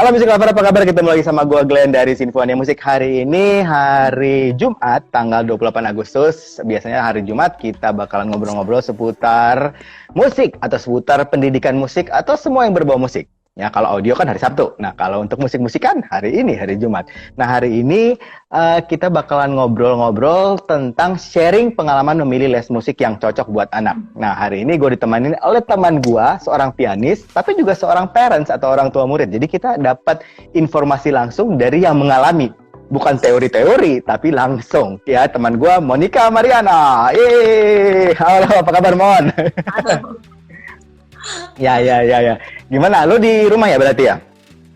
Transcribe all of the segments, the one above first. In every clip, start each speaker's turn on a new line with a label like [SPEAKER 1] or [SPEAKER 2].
[SPEAKER 1] Halo Musik Lover, apa kabar? Ketemu lagi sama gue Glenn dari Sinfonia Musik. Hari ini hari Jumat, tanggal 28 Agustus. Biasanya hari Jumat kita bakalan ngobrol-ngobrol seputar musik atau seputar pendidikan musik atau semua yang berbau musik. Ya, kalau audio kan hari Sabtu. Nah, kalau untuk musik-musikan hari ini hari Jumat. Nah, hari ini kita bakalan ngobrol-ngobrol tentang sharing pengalaman memilih les musik yang cocok buat anak. Nah, hari ini gue ditemani oleh teman gue, seorang pianis, tapi juga seorang parents atau orang tua murid. Jadi kita dapat informasi langsung dari yang mengalami. Bukan teori-teori, tapi langsung. Ya, teman gue Monica Mariana. Halo, apa kabar Mon?
[SPEAKER 2] Halo.
[SPEAKER 1] Ya. Gimana? Lu di rumah ya berarti ya?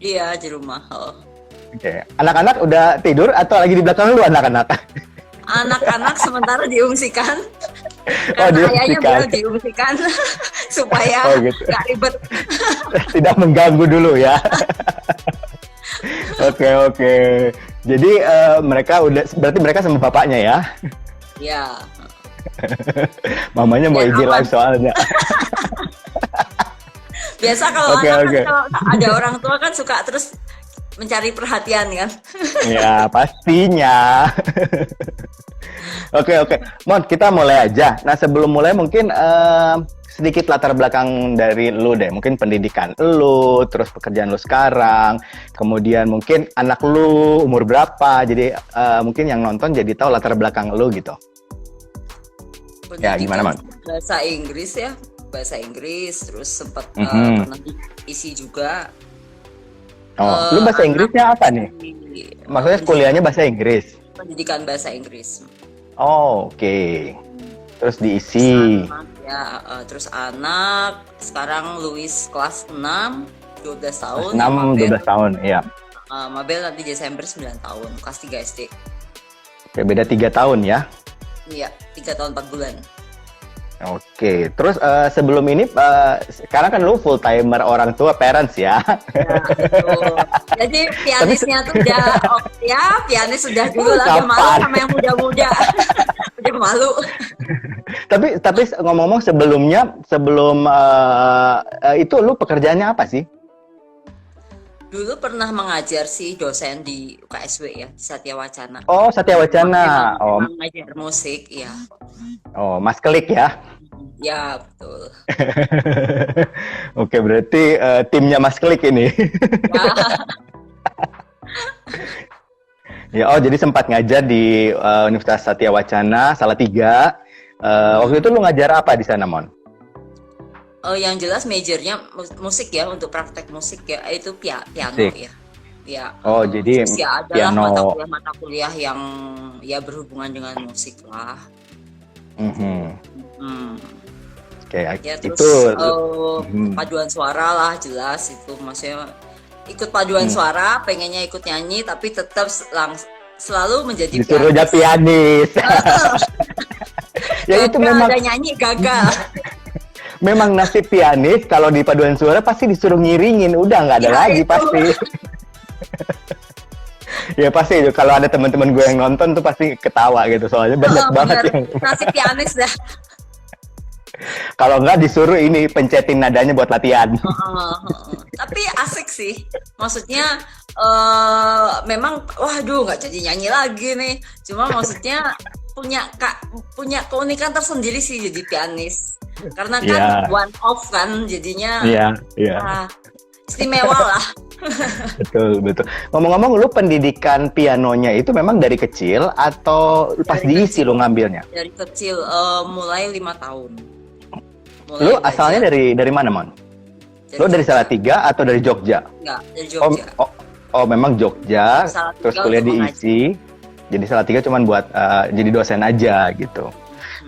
[SPEAKER 2] Iya, di rumah. Oh.
[SPEAKER 1] Oke. Anak-anak udah tidur atau lagi di belakang lu anak-anak?
[SPEAKER 2] Anak-anak sementara diungsikan.
[SPEAKER 1] Oh,
[SPEAKER 2] Karena ayahnya
[SPEAKER 1] diungsikan.
[SPEAKER 2] bilang diungsikan supaya
[SPEAKER 1] gitu.
[SPEAKER 2] nggak ribet.
[SPEAKER 1] Tidak mengganggu dulu ya. Oke. Jadi mereka berarti mereka sama bapaknya ya?
[SPEAKER 2] Ya.
[SPEAKER 1] Mamanya mau
[SPEAKER 2] Ya,
[SPEAKER 1] izin
[SPEAKER 2] aman.
[SPEAKER 1] live soalnya.
[SPEAKER 2] Biasa kalau
[SPEAKER 1] Oke.
[SPEAKER 2] anak kan kalau ada orang tua kan suka terus mencari perhatian kan.
[SPEAKER 1] Ya, pastinya. Oke. Mon, kita mulai aja. Nah, sebelum mulai mungkin sedikit latar belakang dari lu deh. Mungkin pendidikan lu, terus pekerjaan lu sekarang, kemudian mungkin anak lu umur berapa. Jadi mungkin yang nonton jadi tahu latar belakang lu gitu. Ya, gimana, Mon?
[SPEAKER 2] Bahasa Inggris ya. Bahasa Inggris, terus sempat
[SPEAKER 1] Mhm.
[SPEAKER 2] pernah isi juga.
[SPEAKER 1] Oh, lu bahasa Inggrisnya apa nih? Maksudnya kuliahnya bahasa Inggris?
[SPEAKER 2] Pendidikan bahasa Inggris.
[SPEAKER 1] Oh, oke. Terus diisi.
[SPEAKER 2] Terus anak sekarang Louis kelas 6 12 tahun.
[SPEAKER 1] 12 tahun, iya.
[SPEAKER 2] Mabel nanti Desember 9 tahun, kelas 3 SD.
[SPEAKER 1] Oke, beda 3 tahun ya.
[SPEAKER 2] Iya, 3 tahun 4 bulan.
[SPEAKER 1] Oke, terus sebelum ini, sekarang kan lu full timer orang tua, parents ya.
[SPEAKER 2] Ya, betul. Jadi pianisnya tuh udah, pianis sudah dulu lah, udah malu
[SPEAKER 1] Kapan?
[SPEAKER 2] sama yang muda-muda. Udah malu.
[SPEAKER 1] Tapi ngomong-ngomong sebelum itu lu pekerjaannya apa sih?
[SPEAKER 2] Dulu pernah mengajar sih dosen di UKSW ya, di Satya Wacana.
[SPEAKER 1] Oh, Satya Wacana.
[SPEAKER 2] Memang mengajar musik, ya.
[SPEAKER 1] Oh, Mas Klik ya.
[SPEAKER 2] Ya, betul.
[SPEAKER 1] Oke, berarti timnya Mas Klik ini.
[SPEAKER 2] Ya.
[SPEAKER 1] Ya, jadi sempat ngajar di Universitas Satya Wacana, Salatiga. Waktu itu lu ngajar apa di sana, Mon?
[SPEAKER 2] Yang jelas majornya musik ya, untuk praktek musik ya, itu piano
[SPEAKER 1] Musik.
[SPEAKER 2] ya. Ya.
[SPEAKER 1] Oh, jadi
[SPEAKER 2] terus ya adalah
[SPEAKER 1] piano.
[SPEAKER 2] mata kuliah yang ya berhubungan dengan musik lah.
[SPEAKER 1] Mhm. Oke,
[SPEAKER 2] Ya terus
[SPEAKER 1] itu.
[SPEAKER 2] paduan suara lah, jelas itu maksudnya ikut paduan suara, pengennya ikut nyanyi tapi tetap selalu menjadi
[SPEAKER 1] Disuruh jadi pianis. Ya, itu
[SPEAKER 2] gagal,
[SPEAKER 1] memang
[SPEAKER 2] ada nyanyi gagal.
[SPEAKER 1] memang nasib pianis kalau di paduan suara pasti disuruh ngiringin, udah nggak ada
[SPEAKER 2] Ya,
[SPEAKER 1] lagi
[SPEAKER 2] itu.
[SPEAKER 1] pasti. Ya pasti itu, kalau ada teman-teman gue yang nonton tuh pasti ketawa gitu, soalnya banyak banget
[SPEAKER 2] Bener,
[SPEAKER 1] yang
[SPEAKER 2] nasib pianis dah.
[SPEAKER 1] kalau nggak disuruh ini pencetin nadanya buat latihan.
[SPEAKER 2] Tapi asik sih, maksudnya memang waduh nggak jadi nyanyi lagi nih, cuma maksudnya punya keunikan tersendiri sih jadi pianis, karena kan one off kan jadinya.
[SPEAKER 1] Iya.
[SPEAKER 2] Istimewa lah.
[SPEAKER 1] Betul. Ngomong-ngomong, lu pendidikan pianonya itu memang dari kecil atau pas
[SPEAKER 2] Dari
[SPEAKER 1] diisi lu ngambilnya?
[SPEAKER 2] Dari kecil, mulai 5 tahun.
[SPEAKER 1] Lu asalnya dari mana, Mon? Lu dari Salatiga atau dari Jogja?
[SPEAKER 2] Enggak, dari Jogja.
[SPEAKER 1] Oh, memang Jogja.
[SPEAKER 2] Salatiga
[SPEAKER 1] Terus kuliah
[SPEAKER 2] untuk
[SPEAKER 1] diisi. Jadi Salatiga cuman buat jadi dosen aja gitu.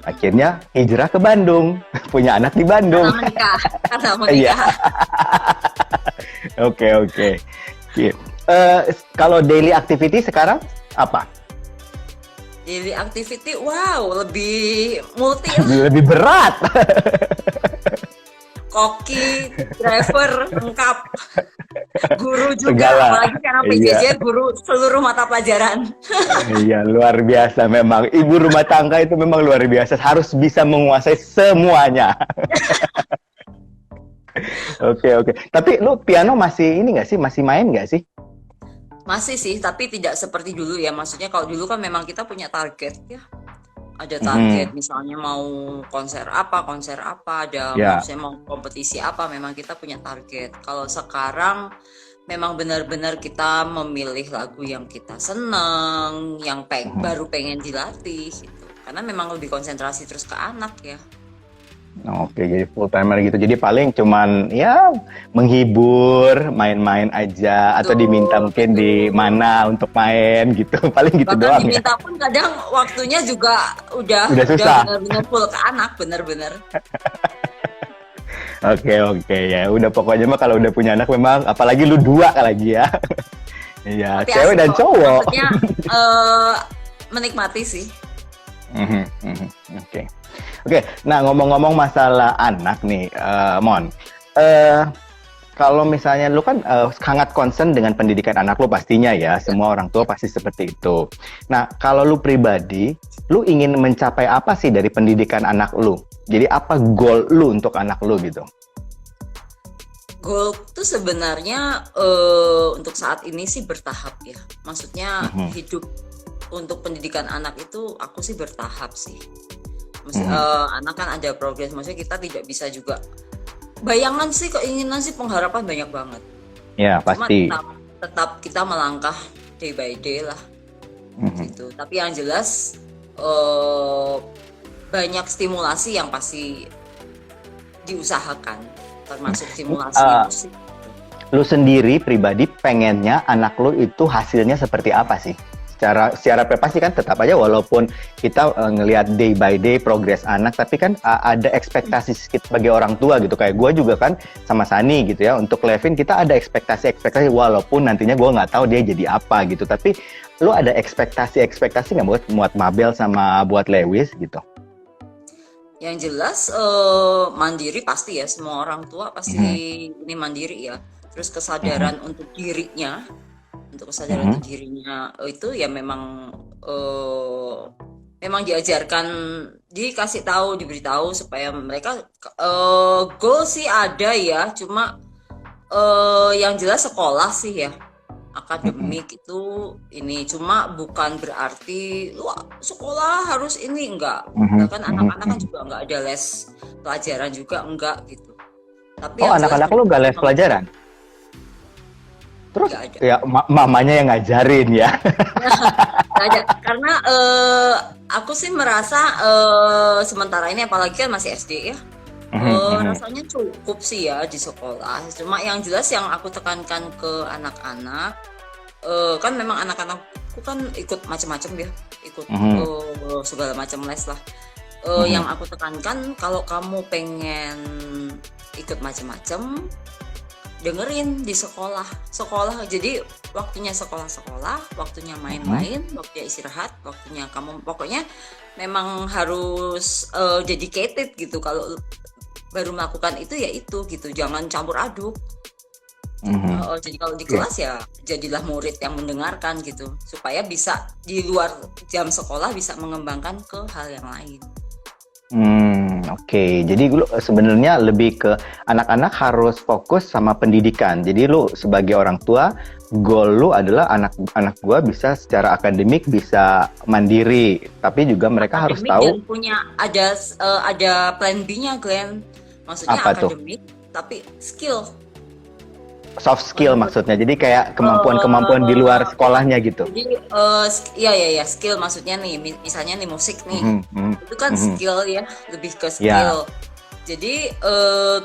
[SPEAKER 1] Akhirnya hijrah ke Bandung, punya anak di Bandung.
[SPEAKER 2] Karena menikah.
[SPEAKER 1] Iya. Oke. Iya. Kalau daily activity sekarang apa?
[SPEAKER 2] Daily activity, wow, lebih multi.
[SPEAKER 1] Lebih berat.
[SPEAKER 2] Koki, driver, lengkap. Guru juga,
[SPEAKER 1] Segala.
[SPEAKER 2] apalagi karena PJJ guru seluruh mata pelajaran.
[SPEAKER 1] Iya, luar biasa memang. Ibu rumah tangga itu memang luar biasa. Harus bisa menguasai semuanya. Oke, oke. Tapi lu piano masih ini nggak sih? Masih main nggak sih?
[SPEAKER 2] Masih sih, tapi tidak seperti dulu ya. Maksudnya kalau dulu kan memang kita punya target ya. Ada target,
[SPEAKER 1] Mhm.
[SPEAKER 2] misalnya mau konser apa, ada
[SPEAKER 1] Ya.
[SPEAKER 2] maksudnya mau kompetisi apa, memang kita punya target. Kalau sekarang memang benar-benar kita memilih lagu yang kita seneng, yang
[SPEAKER 1] Mhm.
[SPEAKER 2] baru pengen dilatih gitu. Karena memang lebih konsentrasi terus ke anak ya.
[SPEAKER 1] Oke, jadi full timer gitu. Jadi paling cuman ya menghibur, main-main aja atau diminta
[SPEAKER 2] Betul,
[SPEAKER 1] mungkin di
[SPEAKER 2] betul.
[SPEAKER 1] mana untuk main gitu. Paling gitu
[SPEAKER 2] Bahkan
[SPEAKER 1] doang ya.
[SPEAKER 2] diminta pun kadang waktunya juga
[SPEAKER 1] Udah
[SPEAKER 2] udah
[SPEAKER 1] susah.
[SPEAKER 2] benar-benar full ke anak, benar-benar.
[SPEAKER 1] Oke, oke ya. Udah pokoknya mah kalau udah punya anak memang apalagi lu dua lagi ya. Iya,
[SPEAKER 2] Tapi
[SPEAKER 1] cewek
[SPEAKER 2] asik
[SPEAKER 1] dan
[SPEAKER 2] kok.
[SPEAKER 1] cowok.
[SPEAKER 2] Maksudnya eh menikmati sih.
[SPEAKER 1] Mhm, mhm. Oke. Oke, nah ngomong-ngomong masalah anak nih, Mon. Eh Kalau misalnya lu kan sangat concern dengan pendidikan anak lu pastinya ya,
[SPEAKER 2] Ya,
[SPEAKER 1] semua orang tua
[SPEAKER 2] ya.
[SPEAKER 1] pasti seperti itu. Nah, kalau lu pribadi, lu ingin mencapai apa sih dari pendidikan anak lu? Jadi apa goal lu untuk anak lu gitu?
[SPEAKER 2] Goal tuh sebenarnya untuk saat ini sih bertahap ya. Maksudnya
[SPEAKER 1] Mhm,
[SPEAKER 2] hidup untuk pendidikan anak itu aku sih bertahap sih.
[SPEAKER 1] mhm.
[SPEAKER 2] Anak kan ada progres. Maksudnya kita tidak bisa juga bayangan sih, keinginan sih, pengharapan banyak banget.
[SPEAKER 1] Ya,
[SPEAKER 2] Cuma
[SPEAKER 1] pasti.
[SPEAKER 2] tetap kita melangkah day by day lah
[SPEAKER 1] Mhm.
[SPEAKER 2] gitu. Tapi yang jelas eh, banyak stimulasi yang pasti diusahakan, termasuk stimulasi
[SPEAKER 1] Eh,
[SPEAKER 2] musik.
[SPEAKER 1] Lu sendiri pribadi pengennya anak lu itu hasilnya seperti apa sih? Secara pasti kan tetap aja walaupun kita ngelihat day by day progres anak, tapi kan ada ekspektasi sedikit sebagai orang tua gitu. Kayak gue juga kan sama Sani gitu ya. Untuk Levin kita ada ekspektasi-ekspektasi walaupun nantinya gue nggak tahu dia jadi apa gitu. Tapi lu ada ekspektasi-ekspektasi nggak buat Mabel sama buat Lewis gitu?
[SPEAKER 2] Yang jelas mandiri pasti ya, semua orang tua pasti
[SPEAKER 1] Mhm,
[SPEAKER 2] ini mandiri ya. Terus
[SPEAKER 1] mhm,
[SPEAKER 2] kesadaran untuk kesadaran
[SPEAKER 1] mhm,
[SPEAKER 2] untuk dirinya itu ya memang eh, memang diajarkan, dikasih tahu, diberitahu supaya mereka goal sih ada ya, cuma yang jelas sekolah sih ya,
[SPEAKER 1] mhm,
[SPEAKER 2] akademik itu ini, cuma bukan berarti wah sekolah harus ini, enggak.
[SPEAKER 1] mhm,
[SPEAKER 2] Bahkan
[SPEAKER 1] mhm,
[SPEAKER 2] anak-anak kan
[SPEAKER 1] mhm.
[SPEAKER 2] juga enggak ada les pelajaran juga, enggak gitu. Tapi
[SPEAKER 1] Oh,
[SPEAKER 2] yang jelas
[SPEAKER 1] anak-anak lu gak les
[SPEAKER 2] memang
[SPEAKER 1] pelajaran? Terus
[SPEAKER 2] enggak ada.
[SPEAKER 1] ya mamanya yang ngajarin ya.
[SPEAKER 2] Enggak ada. Karena aku sih merasa sementara ini apalagi kan masih SD ya.
[SPEAKER 1] Mhm, mhm,
[SPEAKER 2] Rasanya cukup sih ya di sekolah. Cuma yang jelas yang aku tekankan ke anak-anak, kan memang anak-anakku kan ikut macam-macam ya, ikut
[SPEAKER 1] mhm,
[SPEAKER 2] segala macam les lah. Yang
[SPEAKER 1] mhm,
[SPEAKER 2] aku tekankan kalau kamu pengen ikut macam-macam, dengerin di sekolah. Sekolah jadi waktunya sekolah-sekolah, waktunya
[SPEAKER 1] mhm.
[SPEAKER 2] main-main, waktunya istirahat, waktunya kamu pokoknya memang harus dedicated gitu. Kalau baru melakukan itu ya itu gitu, jangan campur aduk.
[SPEAKER 1] Mhm.
[SPEAKER 2] Jadi kalau di
[SPEAKER 1] Oke.
[SPEAKER 2] kelas ya jadilah murid yang mendengarkan gitu, supaya bisa di luar jam sekolah bisa mengembangkan ke hal yang lain.
[SPEAKER 1] Oke. Jadi lu sebenarnya lebih ke anak-anak harus fokus sama pendidikan. Jadi lu sebagai orang tua, goal lu adalah anak-anak gua bisa secara akademik bisa mandiri, tapi juga mereka harus
[SPEAKER 2] Akademik
[SPEAKER 1] tahu
[SPEAKER 2] dan punya ada plan B-nya, Glenn. Maksudnya
[SPEAKER 1] apa tuh
[SPEAKER 2] akademik tapi skill.
[SPEAKER 1] soft skill
[SPEAKER 2] Menurut
[SPEAKER 1] maksudnya. Jadi kayak kemampuan-kemampuan di luar
[SPEAKER 2] eh
[SPEAKER 1] sekolahnya gitu.
[SPEAKER 2] jadi iya ya ya skill, maksudnya nih misalnya nih musik nih.
[SPEAKER 1] Mhm, mhm,
[SPEAKER 2] Itu kan
[SPEAKER 1] mhm.
[SPEAKER 2] skill ya, lebih ke
[SPEAKER 1] Ya.
[SPEAKER 2] skill. Jadi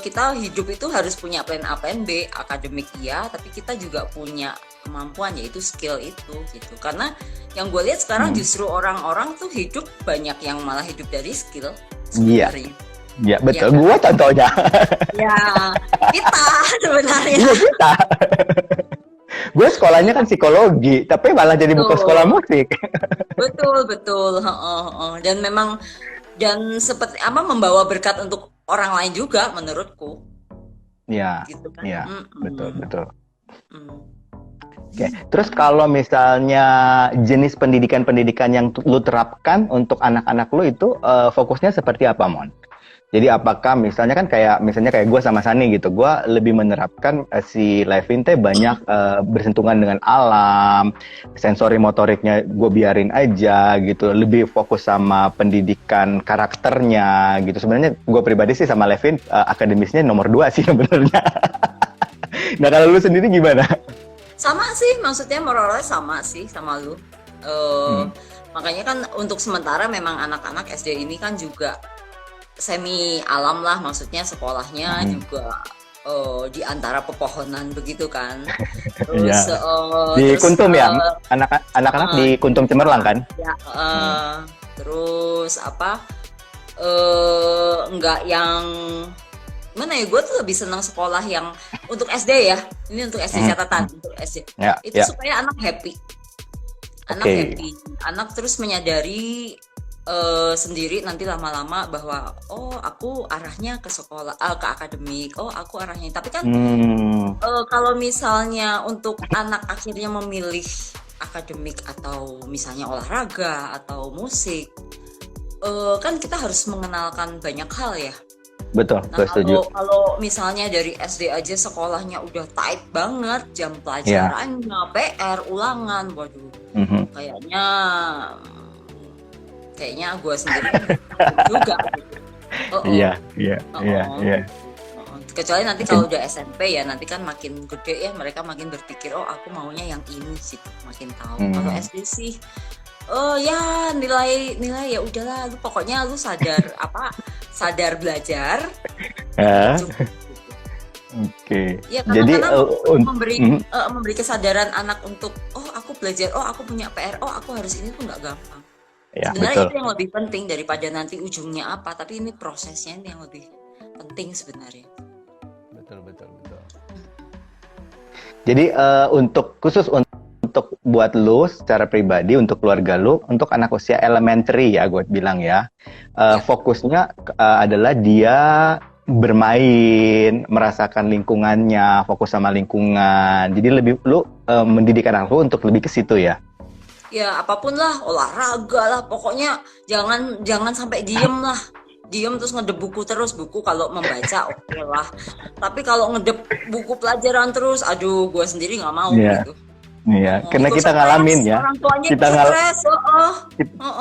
[SPEAKER 2] kita hidup itu harus punya plan A, plan B, akademik iya, tapi kita juga punya kemampuan yaitu skill itu gitu. Karena yang gue lihat sekarang
[SPEAKER 1] Mhm.
[SPEAKER 2] justru orang-orang tuh hidup banyak yang malah hidup dari skill
[SPEAKER 1] Iya.
[SPEAKER 2] sebenarnya.
[SPEAKER 1] Iya,
[SPEAKER 2] Iya
[SPEAKER 1] betul.
[SPEAKER 2] kan?
[SPEAKER 1] Gua contohnya.
[SPEAKER 2] Ya, kita sebenarnya.
[SPEAKER 1] Iya, kita. Gue sekolahnya kan psikologi, tapi malah jadi buka sekolah
[SPEAKER 2] Betul,
[SPEAKER 1] musik.
[SPEAKER 2] betul, betul. Heeh, heeh. Dan memang dan seperti apa membawa berkat untuk orang lain juga menurutku,
[SPEAKER 1] Iya,
[SPEAKER 2] gitu kan.
[SPEAKER 1] iya, betul,
[SPEAKER 2] Mm-mm.
[SPEAKER 1] betul.
[SPEAKER 2] Mm.
[SPEAKER 1] Oke, terus kalau misalnya jenis pendidikan-pendidikan yang lu terapkan untuk anak-anak lu itu fokusnya seperti apa, Mon? Jadi apakah misalnya kan kayak gue sama Sani gitu, gue lebih menerapkan si Levin teh banyak bersentuhan dengan alam, sensori motoriknya gue biarin aja gitu, lebih fokus sama pendidikan karakternya gitu. Sebenarnya gue pribadi sih sama Levin akademisnya nomor 2 sih sebenarnya. Nah kalau lu sendiri gimana?
[SPEAKER 2] Sama sih, maksudnya moralnya sama sih sama lu.
[SPEAKER 1] Hmm.
[SPEAKER 2] Makanya kan untuk sementara memang anak-anak SD ini kan juga semi alam lah, maksudnya sekolahnya juga di antara pepohonan begitu kan.
[SPEAKER 1] Iya.
[SPEAKER 2] Terus
[SPEAKER 1] Di
[SPEAKER 2] terus
[SPEAKER 1] Kuntum ya, anak-anak di Kuntum Cemerlang kan?
[SPEAKER 2] ya terus apa enggak yang mana ya, gue tuh lebih senang sekolah yang untuk SD ya, ini untuk SD catatan untuk SD
[SPEAKER 1] Ya,
[SPEAKER 2] itu
[SPEAKER 1] ya.
[SPEAKER 2] supaya anak happy,
[SPEAKER 1] Oke.
[SPEAKER 2] anak terus menyadari sendiri nanti lama-lama bahwa oh aku arahnya ke sekolah, ke akademik, oh aku arahnya, tapi kan
[SPEAKER 1] Hmm,
[SPEAKER 2] kalau misalnya untuk anak akhirnya memilih akademik atau misalnya olahraga atau musik, kan kita harus mengenalkan banyak hal ya.
[SPEAKER 1] betul,
[SPEAKER 2] Nah,
[SPEAKER 1] gue setuju.
[SPEAKER 2] kalau misalnya dari SD aja sekolahnya udah tight banget, jam
[SPEAKER 1] Iya.
[SPEAKER 2] pelajarannya, PR, ulangan, waduh,
[SPEAKER 1] Mhm.
[SPEAKER 2] kayaknya kayaknya gue sendiri juga gitu. Oh, oh,
[SPEAKER 1] Iya, iya,
[SPEAKER 2] oh,
[SPEAKER 1] iya,
[SPEAKER 2] oh.
[SPEAKER 1] iya.
[SPEAKER 2] Kecuali nanti kalau udah SMP ya, nanti kan makin gede ya, mereka makin berpikir oh aku maunya yang ini sih, makin tahu. Kalau
[SPEAKER 1] Hmm.
[SPEAKER 2] SD sih oh ya nilai ya udahlah, lu pokoknya lu sadar sadar belajar
[SPEAKER 1] Ah,
[SPEAKER 2] cukup.
[SPEAKER 1] oke.
[SPEAKER 2] Ya
[SPEAKER 1] Jadi
[SPEAKER 2] kadang-kadang
[SPEAKER 1] un-
[SPEAKER 2] memberi
[SPEAKER 1] mhm.
[SPEAKER 2] memberi kesadaran anak untuk oh aku belajar, oh aku punya PR, oh aku harus ini tuh nggak gampang.
[SPEAKER 1] Ya,
[SPEAKER 2] Sebenarnya
[SPEAKER 1] betul.
[SPEAKER 2] itu yang lebih penting daripada nanti ujungnya apa, tapi ini prosesnya ini yang lebih penting sebenarnya.
[SPEAKER 1] Betul, betul, betul. Jadi untuk khusus untuk buat lu secara pribadi, untuk keluarga lu, untuk anak usia elementary ya gue bilang ya,
[SPEAKER 2] Ya.
[SPEAKER 1] fokusnya adalah dia bermain, merasakan lingkungannya, fokus sama lingkungan. Jadi lebih lu mendidik anak lu untuk lebih ke situ ya.
[SPEAKER 2] Ya apapun lah, olahraga lah, pokoknya jangan sampai diem lah, diem terus ngedep buku terus, buku kalau membaca oke lah, tapi kalau ngedep buku pelajaran terus, aduh gue sendiri nggak mau
[SPEAKER 1] Iya,
[SPEAKER 2] gitu.
[SPEAKER 1] iya. Karena
[SPEAKER 2] Ikut
[SPEAKER 1] kita
[SPEAKER 2] stres,
[SPEAKER 1] ngalamin ya.
[SPEAKER 2] orang tuanya
[SPEAKER 1] Kita
[SPEAKER 2] ikut
[SPEAKER 1] ngal
[SPEAKER 2] stres,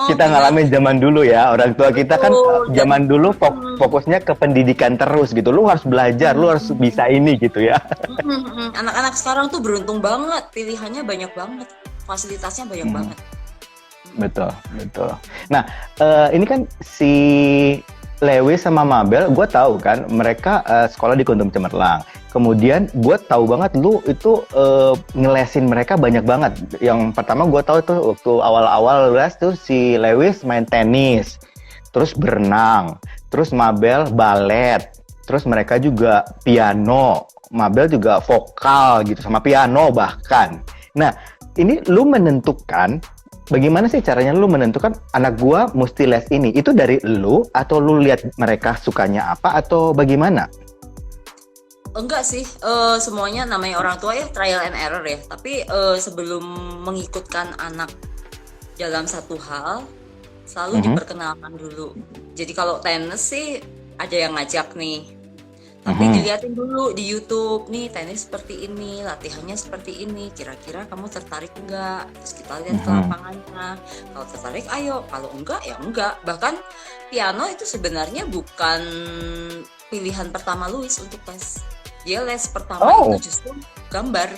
[SPEAKER 1] kita
[SPEAKER 2] benar,
[SPEAKER 1] ngalamin zaman dulu ya. Orang tua kita kan
[SPEAKER 2] betul. Dan
[SPEAKER 1] zaman dulu fokusnya ke pendidikan terus gitu. Lu harus belajar, lu harus bisa ini gitu ya.
[SPEAKER 2] anak-anak sekarang tuh beruntung banget, pilihannya banyak banget, fasilitasnya banyak
[SPEAKER 1] Hmm.
[SPEAKER 2] banget.
[SPEAKER 1] Betul, betul. Nah, ini kan si Lewis sama Mabel, gue tahu kan mereka sekolah di Kuntum Cemerlang. Kemudian gue tahu banget lu itu ngelesin mereka banyak banget. Yang pertama gue tahu tuh waktu awal-awal les tuh si Lewis main tenis, terus berenang, terus Mabel balet, terus mereka juga piano, Mabel juga vokal gitu sama piano bahkan. Nah, ini lu menentukan bagaimana sih caranya lu menentukan anak gua mesti les ini? Itu dari lu atau lu lihat mereka sukanya apa atau bagaimana?
[SPEAKER 2] Enggak sih, semuanya namanya orang tua ya trial and error ya. Tapi sebelum mengikutkan anak dalam satu hal, selalu diperkenalkan dulu. Jadi kalau tenis sih ada yang ngajak nih, tapi dilihatin dulu di YouTube nih tenis seperti ini, latihannya seperti ini. Kira-kira kamu tertarik enggak? Terus kita lihat ke lapangannya. Kalau tertarik, ayo. Kalau enggak, ya enggak. Bahkan piano itu sebenarnya bukan pilihan pertama Louis untuk les. Dia les pertama itu justru gambar.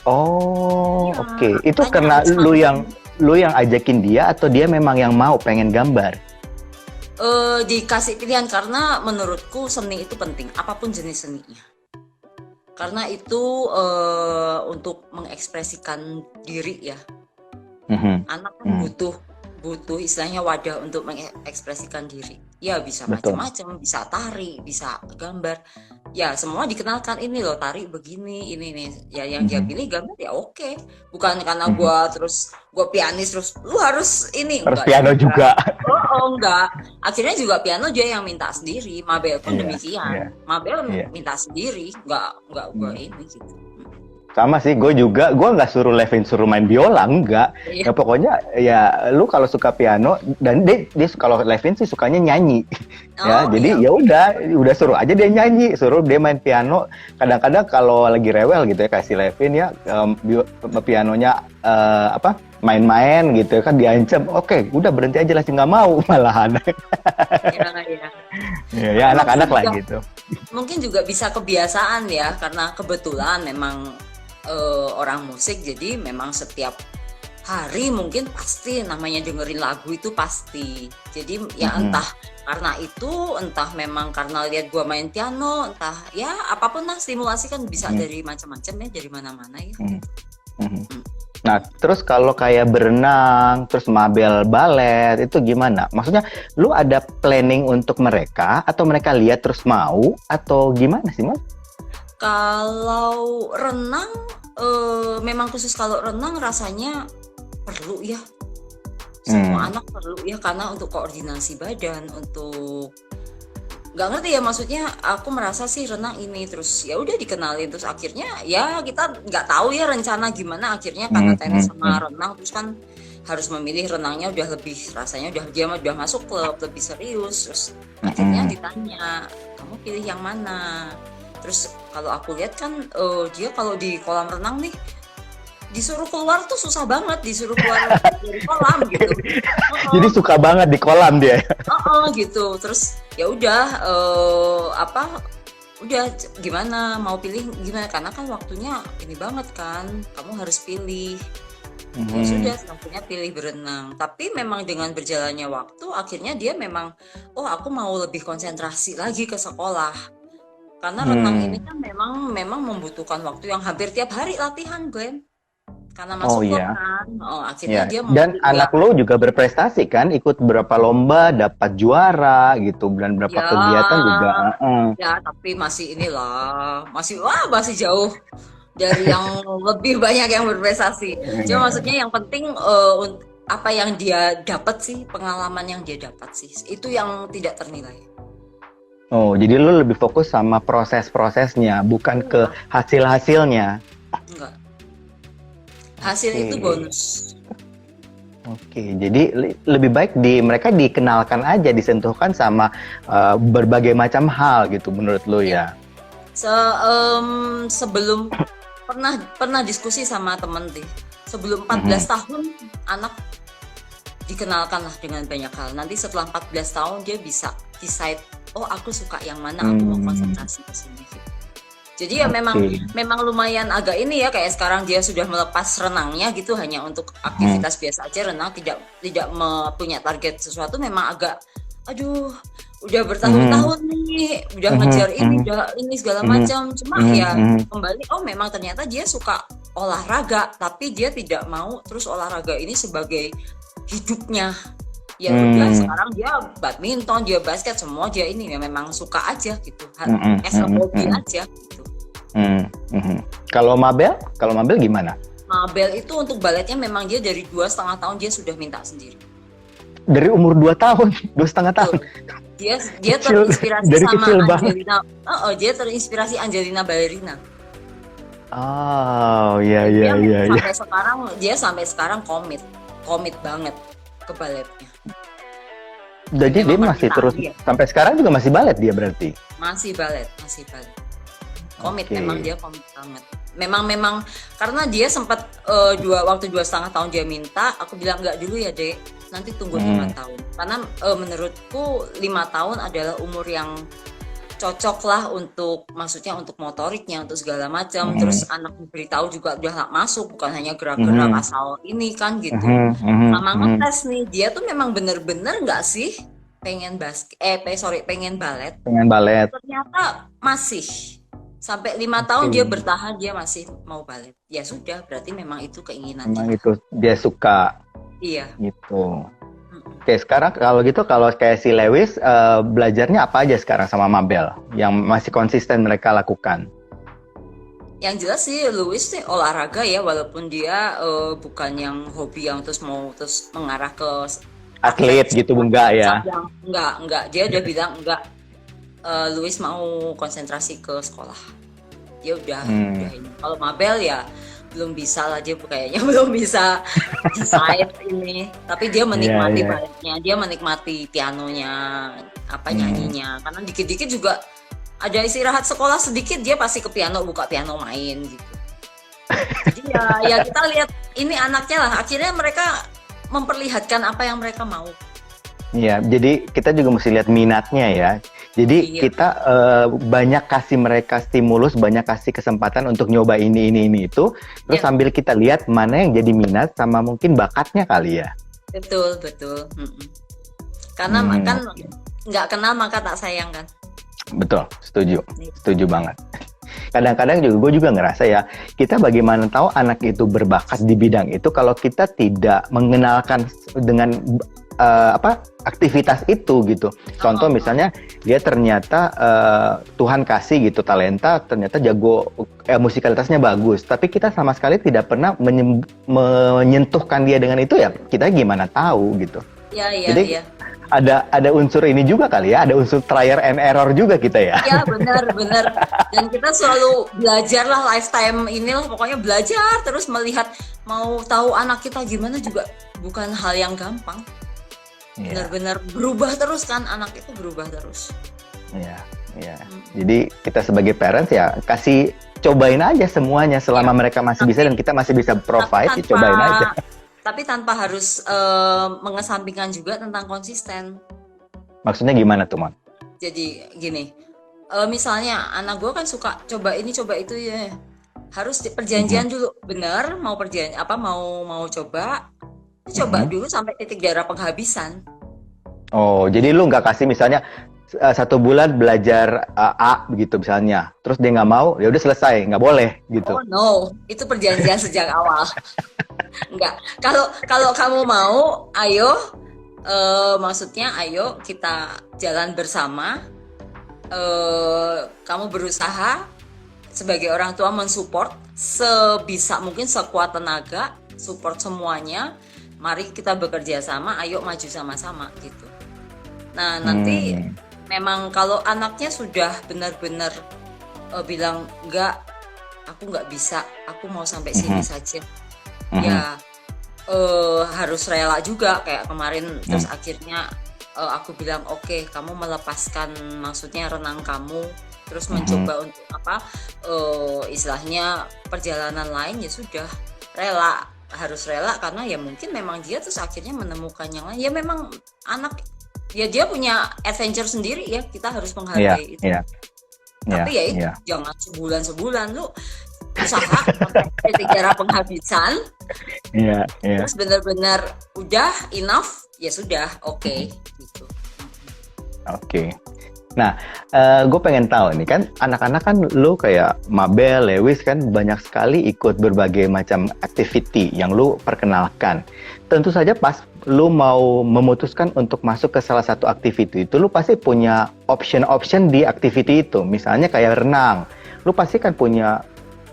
[SPEAKER 1] Oh,
[SPEAKER 2] Ya,
[SPEAKER 1] oke. Itu
[SPEAKER 2] makanya
[SPEAKER 1] karena lu yang ajakin dia atau dia memang yang mau pengen gambar?
[SPEAKER 2] dikasih pilihan karena menurutku seni itu penting, apapun jenis seninya. Karena itu untuk mengekspresikan diri ya. Anak kan butuh istilahnya wadah untuk mengekspresikan diri. Ya bisa
[SPEAKER 1] Betul.
[SPEAKER 2] macam-macam, bisa tari, bisa gambar. Ya semua dikenalkan, ini loh tari begini, ini nih. Ya yang dia pilih gambar ya oke. Bukan karena gue pianis terus lu harus ini,
[SPEAKER 1] Harus
[SPEAKER 2] enggak
[SPEAKER 1] piano juga.
[SPEAKER 2] enggak. Akhirnya juga piano dia yang minta sendiri. Mabel pun
[SPEAKER 1] Iya,
[SPEAKER 2] demikian.
[SPEAKER 1] iya,
[SPEAKER 2] Mabel
[SPEAKER 1] iya.
[SPEAKER 2] minta sendiri, enggak gue ini gitu.
[SPEAKER 1] Sama sih, gue nggak suruh Levin suruh main biola, enggak.
[SPEAKER 2] Iya.
[SPEAKER 1] Ya pokoknya ya lu kalau suka piano dan dia kalau Levin sih sukanya nyanyi. Ya,
[SPEAKER 2] Oh
[SPEAKER 1] jadi
[SPEAKER 2] iya.
[SPEAKER 1] ya udah suruh aja dia nyanyi, suruh dia main piano. Kadang-kadang kalau lagi rewel gitu ya kasih Levin ya pianonya apa? Main-main gitu kan diancam. Oke, udah berhenti aja lah sih nggak mau malahan.
[SPEAKER 2] Iya, iya.
[SPEAKER 1] Ya
[SPEAKER 2] Tapi
[SPEAKER 1] anak-anak lah gitu.
[SPEAKER 2] mungkin juga bisa kebiasaan ya, karena kebetulan memang orang musik, jadi memang setiap hari mungkin pasti namanya dengerin lagu itu pasti. Jadi ya entah karena itu, entah memang karena lihat gua main piano, entah ya apapun lah, stimulasi kan bisa dari macam-macam ya, dari mana-mana ya.
[SPEAKER 1] Nah, terus kalau kayak berenang, terus mabel balet, itu gimana? Maksudnya, lu ada planning untuk mereka, atau mereka lihat terus mau, atau gimana sih, Mas?
[SPEAKER 2] Kalau renang, memang khusus kalau renang rasanya perlu ya. Semua anak perlu ya, karena untuk koordinasi badan, untuk nggak ngerti ya, maksudnya aku merasa sih renang ini, terus ya udah dikenalin, terus akhirnya ya kita nggak tahu ya rencana gimana, akhirnya karena tenis sama renang, terus kan harus memilih renangnya udah lebih, rasanya udah masuk klub lebih serius, terus akhirnya ditanya kamu pilih yang mana. Terus kalau aku lihat kan dia kalau di kolam renang nih disuruh keluar tuh susah banget, disuruh keluar dari kolam gitu.
[SPEAKER 1] Jadi suka banget di kolam dia.
[SPEAKER 2] Gitu. Terus ya udah udah gimana mau pilih gimana, karena kan waktunya ini banget kan, kamu harus pilih. Ya sudah, akhirnya pilih berenang. Tapi memang dengan berjalannya waktu akhirnya dia memang aku mau lebih konsentrasi lagi ke sekolah. Karena renang ini kan memang membutuhkan waktu yang hampir tiap hari latihan, Glenn. Karena masuk klub kan. Akhirnya dia
[SPEAKER 1] Dan anak lo juga berprestasi kan, ikut berapa lomba, dapat juara gitu, dan berapa kegiatan juga.
[SPEAKER 2] Ya, tapi masih inilah, masih jauh dari yang lebih banyak yang berprestasi. Cuma maksudnya yang penting apa yang dia dapat sih, pengalaman yang dia dapat sih, itu yang tidak ternilai.
[SPEAKER 1] Oh, jadi lo lebih fokus sama proses-prosesnya, bukan ke hasil-hasilnya.
[SPEAKER 2] Enggak. Hasil itu bonus.
[SPEAKER 1] Oke, jadi lebih baik mereka dikenalkan aja, disentuhkan sama berbagai macam hal gitu menurut lo ya.
[SPEAKER 2] Sebelum pernah diskusi sama temen deh. Sebelum 14 tahun anak dikenalkan lah dengan banyak hal. Nanti setelah 14 tahun dia bisa decide, aku suka yang mana, aku mau konsentrasi ke sini. Jadi ya memang lumayan agak ini ya, kayak sekarang dia sudah melepas renangnya gitu, hanya untuk aktivitas biasa aja, renang tidak punya target sesuatu. Memang agak udah bertahun-tahun nih, udah ngejar ini segala macam. Cuma ya kembali, memang ternyata dia suka olahraga, tapi dia tidak mau terus olahraga ini sebagai hidupnya. Ya udah, sekarang dia badminton, dia basket, semua dia ini ya memang suka aja gitu, as a hobi aja gitu.
[SPEAKER 1] Kalau Mabel gimana?
[SPEAKER 2] Mabel itu untuk baletnya memang dia dari 2,5 tahun dia sudah minta sendiri.
[SPEAKER 1] Dari umur 2 tahun, 2,5 tahun.
[SPEAKER 2] Dia terinspirasi
[SPEAKER 1] dari
[SPEAKER 2] sama
[SPEAKER 1] Angelina.
[SPEAKER 2] Dia terinspirasi Angelina Ballerina.
[SPEAKER 1] Oh, iya.
[SPEAKER 2] Sampai sekarang komit banget ke baletnya.
[SPEAKER 1] Jadi dia masih terus sampai sekarang juga masih balet dia berarti?
[SPEAKER 2] Masih balet. Komit, memang dia komit banget. Memang karena dia sempat waktu 2,5 tahun dia minta, aku bilang enggak dulu ya Dek, nanti tunggu 5 tahun. Karena menurutku 5 tahun adalah umur yang cocok lah untuk, maksudnya untuk motoriknya, untuk segala macam. Terus anak diberitahu juga udah nggak masuk, bukan hanya gerak-gerak asal ini kan gitu. Sama ngetes nih, dia tuh memang bener-bener nggak sih pengen pengen balet. Ternyata masih sampai 5 tahun dia bertahan, dia masih mau balet. Ya sudah, berarti memang itu keinginan.
[SPEAKER 1] Memang itu dia suka.
[SPEAKER 2] Iya.
[SPEAKER 1] Gitu. Oke, sekarang kalau kayak si Lewis, belajarnya apa aja sekarang sama Mabel yang masih konsisten mereka lakukan?
[SPEAKER 2] Yang jelas sih Lewis sih olahraga ya, walaupun dia bukan yang hobi yang terus mengarah ke
[SPEAKER 1] atlet gitu, enggak ya?
[SPEAKER 2] Enggak. Dia udah bilang enggak. Lewis mau konsentrasi ke sekolah. dia udah
[SPEAKER 1] Hmm.
[SPEAKER 2] ini. Kalau Mabel ya belum bisa lah, dia kayaknya belum bisa decide ini, tapi dia
[SPEAKER 1] Iya,
[SPEAKER 2] menikmati
[SPEAKER 1] iya.
[SPEAKER 2] baletnya, dia menikmati pianonya, apa
[SPEAKER 1] Hmm.
[SPEAKER 2] nyanyinya, karena dikit-dikit juga ada istirahat sekolah sedikit dia pasti ke piano, buka piano main gitu. Jadi ya kita lihat ini anaknya lah, akhirnya mereka memperlihatkan apa yang mereka mau.
[SPEAKER 1] Iya, jadi kita juga mesti lihat minatnya ya. Jadi
[SPEAKER 2] Iya,
[SPEAKER 1] kita banyak kasih mereka stimulus, banyak kasih kesempatan untuk nyoba ini itu. Terus
[SPEAKER 2] iya,
[SPEAKER 1] sambil kita lihat mana yang jadi minat sama mungkin bakatnya kali ya.
[SPEAKER 2] betul, betul. Karena kan
[SPEAKER 1] Oke.
[SPEAKER 2] nggak kenal maka tak sayang kan.
[SPEAKER 1] Betul, setuju,
[SPEAKER 2] Iya.
[SPEAKER 1] setuju banget. Kadang-kadang juga gue juga ngerasa ya, kita bagaimana tahu anak itu berbakat di bidang itu kalau kita tidak mengenalkan dengan aktivitas itu gitu. Contoh
[SPEAKER 2] Oh,
[SPEAKER 1] misalnya dia ternyata Tuhan kasih gitu talenta, ternyata jago musikalitasnya bagus, tapi kita sama sekali tidak pernah menyentuhkan dia dengan itu ya, kita gimana tahu gitu.
[SPEAKER 2] iya, iya,
[SPEAKER 1] Jadi
[SPEAKER 2] iya.
[SPEAKER 1] ada unsur ini juga kali ya, ada unsur trial and error juga kita ya.
[SPEAKER 2] Ya benar benar, dan kita selalu belajar lah, lifetime inilah pokoknya belajar terus, melihat mau tahu anak kita gimana juga bukan hal yang gampang.
[SPEAKER 1] Iya,
[SPEAKER 2] Benar-benar berubah terus kan, anak itu berubah terus.
[SPEAKER 1] iya, iya. Jadi kita sebagai parents ya kasih cobain aja semuanya selama
[SPEAKER 2] Ya,
[SPEAKER 1] mereka masih bisa dan
[SPEAKER 2] tapi
[SPEAKER 1] kita masih bisa provide, ya
[SPEAKER 2] tanpa
[SPEAKER 1] cobain aja.
[SPEAKER 2] tapi tanpa harus mengesampingkan juga tentang konsisten.
[SPEAKER 1] Maksudnya gimana tuh, Mon?
[SPEAKER 2] Jadi gini, misalnya anak gue kan suka coba ini coba itu ya, harus perjanjian dulu, bener mau perjanjian apa mau coba, coba dulu sampai titik darah penghabisan.
[SPEAKER 1] Oh, jadi lu nggak kasih misalnya 1 bulan belajar A begitu misalnya, terus dia nggak mau, ya udah selesai, nggak boleh gitu.
[SPEAKER 2] Oh no, itu perjanjian sejak awal. Enggak. Kalau kamu mau, ayo, maksudnya ayo kita jalan bersama. Kamu berusaha sebagai orang tua mensupport sebisa mungkin, sekuat tenaga, support semuanya. Mari kita bekerja sama, ayo maju sama-sama gitu. Nah, nanti memang kalau anaknya sudah benar-benar bilang enggak, aku nggak bisa, aku mau sampai sini saja. Ya harus rela juga kayak kemarin, terus akhirnya aku bilang oke, kamu melepaskan maksudnya renang kamu, terus mencoba untuk istilahnya perjalanan lain, ya sudah rela, harus rela karena ya mungkin memang dia terus akhirnya menemukan yang lain. Ya memang anak ya dia punya adventure sendiri ya, kita harus
[SPEAKER 1] Iya,
[SPEAKER 2] menghargai itu.
[SPEAKER 1] iya,
[SPEAKER 2] Tapi ya itu
[SPEAKER 1] iya.
[SPEAKER 2] jangan sebulan lu usaha sampai titik darah penghabisan,
[SPEAKER 1] Iya, iya.
[SPEAKER 2] terus benar-benar udah enough, ya sudah oke, gitu.
[SPEAKER 1] Oke. Nah, gue pengen tahu nih kan, anak-anak kan lu kayak Mabel, Lewis kan banyak sekali ikut berbagai macam activity yang lu perkenalkan. Tentu saja pas lu mau memutuskan untuk masuk ke salah satu activity itu, lu pasti punya option-option di activity itu. Misalnya kayak renang, lu pasti kan punya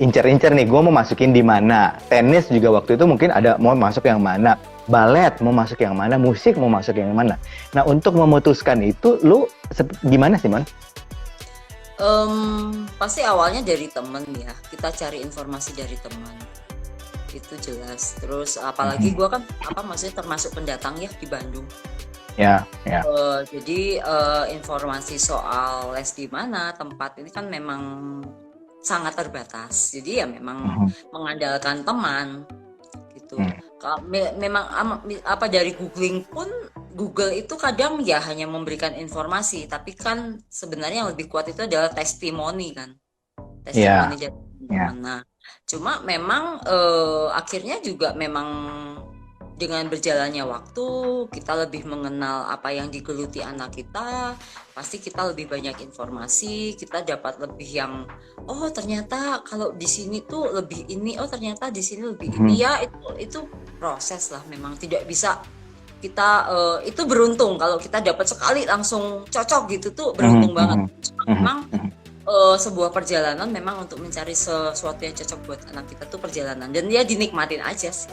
[SPEAKER 1] incer-incer nih, gue mau masukin di mana. Tenis juga waktu itu mungkin ada mau masuk yang mana. Balet mau masuk yang mana, musik mau masuk yang mana. Nah, untuk memutuskan itu, lu gimana sih, Mon?
[SPEAKER 2] Pasti awalnya dari temen ya, kita cari informasi dari teman, itu jelas. Terus apalagi gue kan maksudnya termasuk pendatang ya di Bandung.
[SPEAKER 1] Ya, ya.
[SPEAKER 2] Jadi informasi soal les di mana, tempat ini kan memang sangat terbatas. Jadi ya memang mengandalkan teman gitu. Memang dari googling pun, Google itu kadang ya hanya memberikan informasi, tapi kan sebenarnya yang lebih kuat itu adalah testimoni kan, testimoni dari mana. Cuma memang akhirnya juga memang dengan berjalannya waktu, kita lebih mengenal apa yang digeluti anak kita, pasti kita lebih banyak informasi, kita dapat lebih yang, oh ternyata kalau di sini tuh lebih ini, oh ternyata di sini lebih ini, ya itu proses lah, memang tidak bisa kita itu beruntung kalau kita dapat sekali langsung cocok gitu, tuh beruntung banget. Memang sebuah perjalanan memang untuk mencari sesuatu yang cocok buat anak kita tuh perjalanan, dan dia dinikmatin aja sih.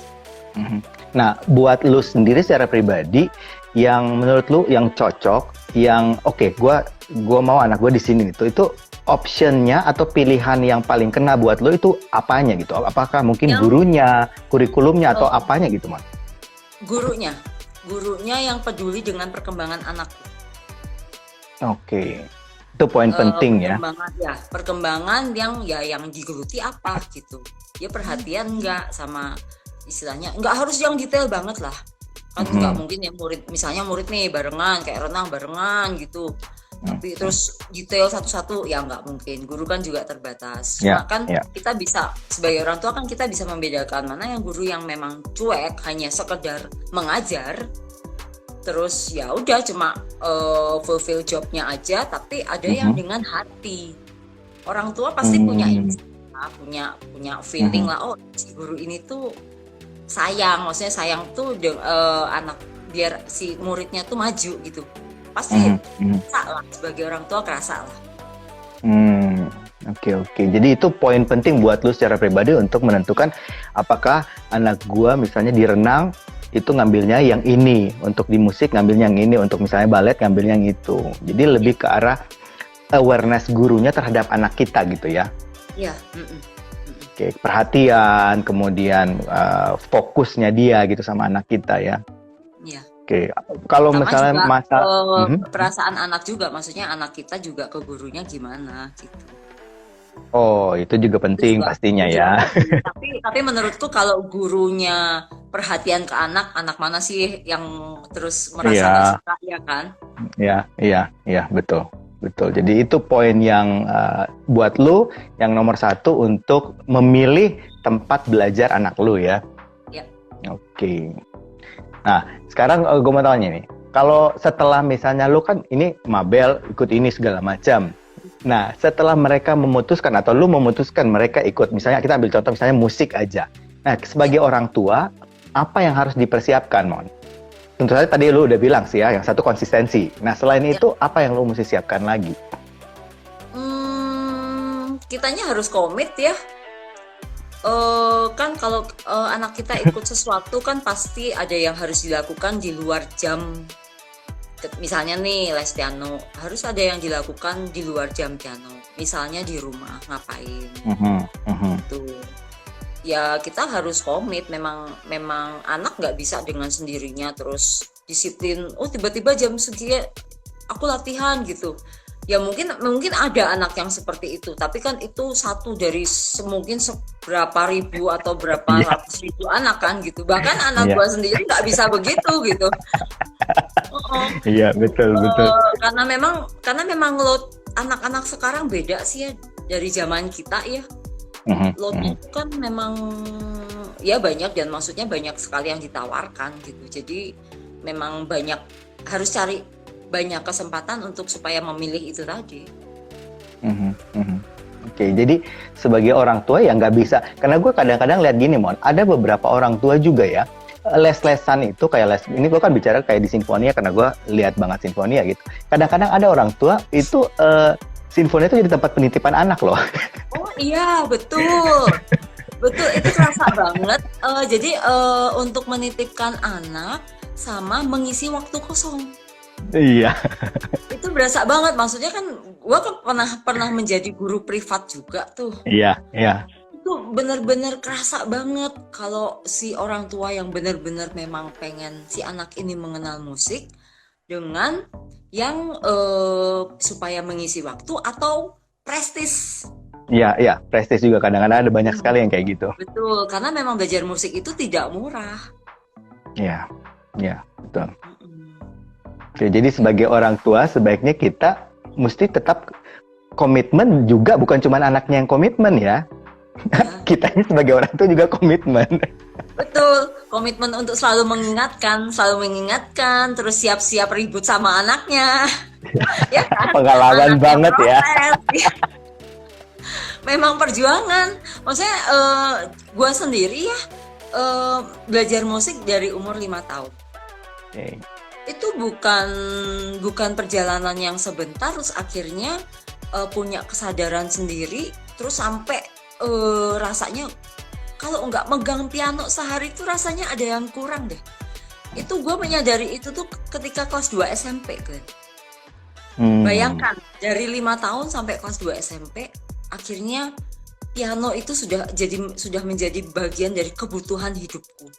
[SPEAKER 1] Nah, buat lu sendiri secara pribadi, yang menurut lu yang cocok yang oke, gua mau anak gua di sini itu optionnya atau pilihan yang paling kena buat lo itu apanya gitu? Apakah mungkin
[SPEAKER 2] Yang
[SPEAKER 1] gurunya, kurikulumnya atau
[SPEAKER 2] eh,
[SPEAKER 1] apanya gitu, Mon?
[SPEAKER 2] gurunya, gurunya yang peduli dengan perkembangan anak.
[SPEAKER 1] Oke, itu poin penting ya.
[SPEAKER 2] Perkembangan yang digeluti apa gitu. Dia perhatian nggak sama istilahnya, nggak harus yang detail banget lah. Kan nggak
[SPEAKER 1] Mhm,
[SPEAKER 2] mungkin ya misalnya murid nih barengan kayak renang barengan gitu.
[SPEAKER 1] mhm,
[SPEAKER 2] Tapi terus detail satu-satu ya nggak mungkin. Guru kan juga terbatas.
[SPEAKER 1] ya,
[SPEAKER 2] Cuma kan
[SPEAKER 1] ya.
[SPEAKER 2] kita bisa sebagai orang tua kan kita bisa membedakan mana yang guru yang memang cuek hanya sekedar mengajar. Terus ya udah cuma fulfill jobnya aja, tapi ada yang
[SPEAKER 1] Mhm,
[SPEAKER 2] dengan hati. Orang tua pasti punya
[SPEAKER 1] hmm,
[SPEAKER 2] insting lah, punya feeling
[SPEAKER 1] mhm,
[SPEAKER 2] lah. Oh, si guru ini tuh sayang, maksudnya sayang tuh anak biar si muridnya tuh maju gitu. Pasti
[SPEAKER 1] mhm, mhm.
[SPEAKER 2] kerasa lah sebagai orang tua kerasa lah.
[SPEAKER 1] Hmm, oke oke. Jadi itu poin penting buat lu secara pribadi untuk menentukan apakah anak gua misalnya di renang itu ngambilnya yang ini, untuk di musik ngambilnya yang ini, untuk misalnya balet ngambilnya yang itu. Jadi lebih ke arah awareness gurunya terhadap anak kita gitu ya.
[SPEAKER 2] Iya, mm-mm, mm-mm.
[SPEAKER 1] Oke, perhatian, kemudian fokusnya dia gitu sama anak kita ya.
[SPEAKER 2] Iya.
[SPEAKER 1] Oke, kalau
[SPEAKER 2] Sama
[SPEAKER 1] misalnya
[SPEAKER 2] juga
[SPEAKER 1] masa, Mhm.
[SPEAKER 2] perasaan anak juga, maksudnya anak kita juga ke gurunya gimana gitu.
[SPEAKER 1] Oh itu juga penting pastinya
[SPEAKER 2] Itu juga
[SPEAKER 1] ya.
[SPEAKER 2] penting. Tapi menurutku kalau gurunya perhatian ke anak, anak mana sih yang terus merasa nggak
[SPEAKER 1] Iya.
[SPEAKER 2] suka ya kan?
[SPEAKER 1] Iya, betul, betul. Jadi itu poin yang buat lu yang nomor satu untuk memilih tempat belajar anak lu ya.
[SPEAKER 2] Ya.
[SPEAKER 1] Oke. Nah, sekarang gue mau tanya nih, kalau setelah misalnya lu kan ini mabel ikut ini segala macam. Nah, setelah mereka memutuskan atau lu memutuskan mereka ikut, misalnya kita ambil contoh misalnya musik aja. Nah, sebagai orang tua, apa yang harus dipersiapkan, Mon? Tentu saja tadi lu udah bilang sih ya, yang satu konsistensi. Nah, selain itu apa yang lu mesti siapkan lagi?
[SPEAKER 2] Kitanya harus komit ya. Kan kalau anak kita ikut sesuatu kan pasti ada yang harus dilakukan di luar jam. Misalnya nih les piano, harus ada yang dilakukan di luar jam piano. Misalnya di rumah ngapain
[SPEAKER 1] Mhm, mhm.
[SPEAKER 2] tuh. Ya kita harus komit, memang anak nggak bisa dengan sendirinya terus disiplin. Oh tiba-tiba jam segini aku latihan gitu. Ya mungkin ada anak yang seperti itu, tapi kan itu satu dari mungkin seberapa ribu atau berapa
[SPEAKER 1] Iya,
[SPEAKER 2] ratus ribu anak kan gitu. Bahkan anak
[SPEAKER 1] iya,
[SPEAKER 2] gua sendiri nggak bisa begitu gitu. Oh,
[SPEAKER 1] iya, betul, betul.
[SPEAKER 2] karena memang load anak-anak sekarang beda sih ya dari zaman kita ya.
[SPEAKER 1] Mhm,
[SPEAKER 2] Loadnya
[SPEAKER 1] mhm,
[SPEAKER 2] itu kan memang ya banyak dan maksudnya banyak sekali yang ditawarkan gitu. Jadi memang harus cari banyak kesempatan untuk supaya memilih itu tadi.
[SPEAKER 1] mhm, mhm. Oke, jadi sebagai orang tua ya nggak bisa, karena gue kadang-kadang lihat gini, Mon, ada beberapa orang tua juga ya, les-lesan itu kayak les, ini gue kan bicara kayak di Sinfonia karena gue lihat banget Sinfonia gitu. Kadang-kadang ada orang tua itu Sinfonia itu jadi tempat penitipan anak loh.
[SPEAKER 2] Oh iya betul, betul itu kerasa banget. Jadi untuk menitipkan anak sama mengisi waktu kosong.
[SPEAKER 1] Iya.
[SPEAKER 2] Itu berasa banget, maksudnya kan gua kan pernah menjadi guru privat juga tuh.
[SPEAKER 1] Iya, iya.
[SPEAKER 2] Itu bener-bener kerasa banget kalau si orang tua yang bener-bener memang pengen si anak ini mengenal musik dengan yang supaya mengisi waktu atau prestis.
[SPEAKER 1] Iya, iya, prestis juga kadang-kadang ada banyak sekali yang kayak gitu.
[SPEAKER 2] Betul, karena memang belajar musik itu tidak murah.
[SPEAKER 1] Iya, iya, betul.
[SPEAKER 2] Mm-mm.
[SPEAKER 1] Oke, jadi sebagai orang tua sebaiknya kita mesti tetap komitmen juga, bukan cuma anaknya yang komitmen ya.
[SPEAKER 2] Ya,
[SPEAKER 1] Kitanya sebagai orang tua juga komitmen.
[SPEAKER 2] betul. Komitmen untuk selalu mengingatkan, terus siap-siap ribut sama anaknya. Ya kan?
[SPEAKER 1] Pengalaman
[SPEAKER 2] Anaknya
[SPEAKER 1] banget ya.
[SPEAKER 2] protes. Memang perjuangan. Maksudnya gue sendiri ya belajar musik dari umur 5 tahun.
[SPEAKER 1] Oke.
[SPEAKER 2] Itu bukan perjalanan yang sebentar, terus akhirnya punya kesadaran sendiri, terus sampai rasanya kalau nggak megang piano sehari itu rasanya ada yang kurang deh. Itu gue menyadari itu tuh ketika kelas 2 SMP, Glenn.
[SPEAKER 1] Hmm.
[SPEAKER 2] Bayangkan dari 5 tahun sampai kelas 2 SMP, akhirnya piano itu sudah menjadi bagian dari kebutuhan hidupku.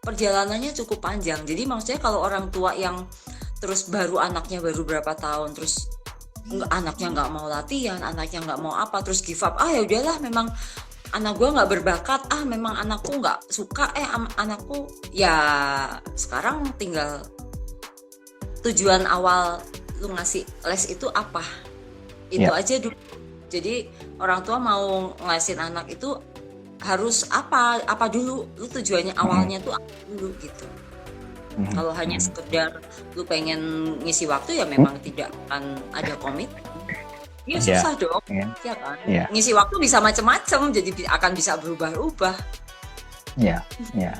[SPEAKER 2] Perjalanannya cukup panjang. Jadi maksudnya kalau orang tua yang terus anaknya baru berapa tahun, terus anaknya nggak mau latihan, anaknya nggak mau apa, terus give up. Ah ya udahlah, memang anak gue nggak berbakat. Ah memang anakku nggak suka. Anakku ya sekarang tinggal tujuan awal lu ngasih les itu apa? Itu
[SPEAKER 1] Ya.
[SPEAKER 2] aja dulu. Jadi orang tua mau ngasihin anak itu harus apa dulu, lu tujuannya
[SPEAKER 1] Mm-mm.
[SPEAKER 2] awalnya tuh apa dulu gitu.
[SPEAKER 1] Mhm.
[SPEAKER 2] Kalau hanya
[SPEAKER 1] Mhm.
[SPEAKER 2] sekedar lu pengen ngisi waktu ya memang tidak akan ada komit. Ya
[SPEAKER 1] Ya.
[SPEAKER 2] susah dong,
[SPEAKER 1] Ya.
[SPEAKER 2] ya kan.
[SPEAKER 1] Ya.
[SPEAKER 2] Ngisi waktu bisa macam-macam, jadi akan bisa berubah-ubah.
[SPEAKER 1] Ya. Ya.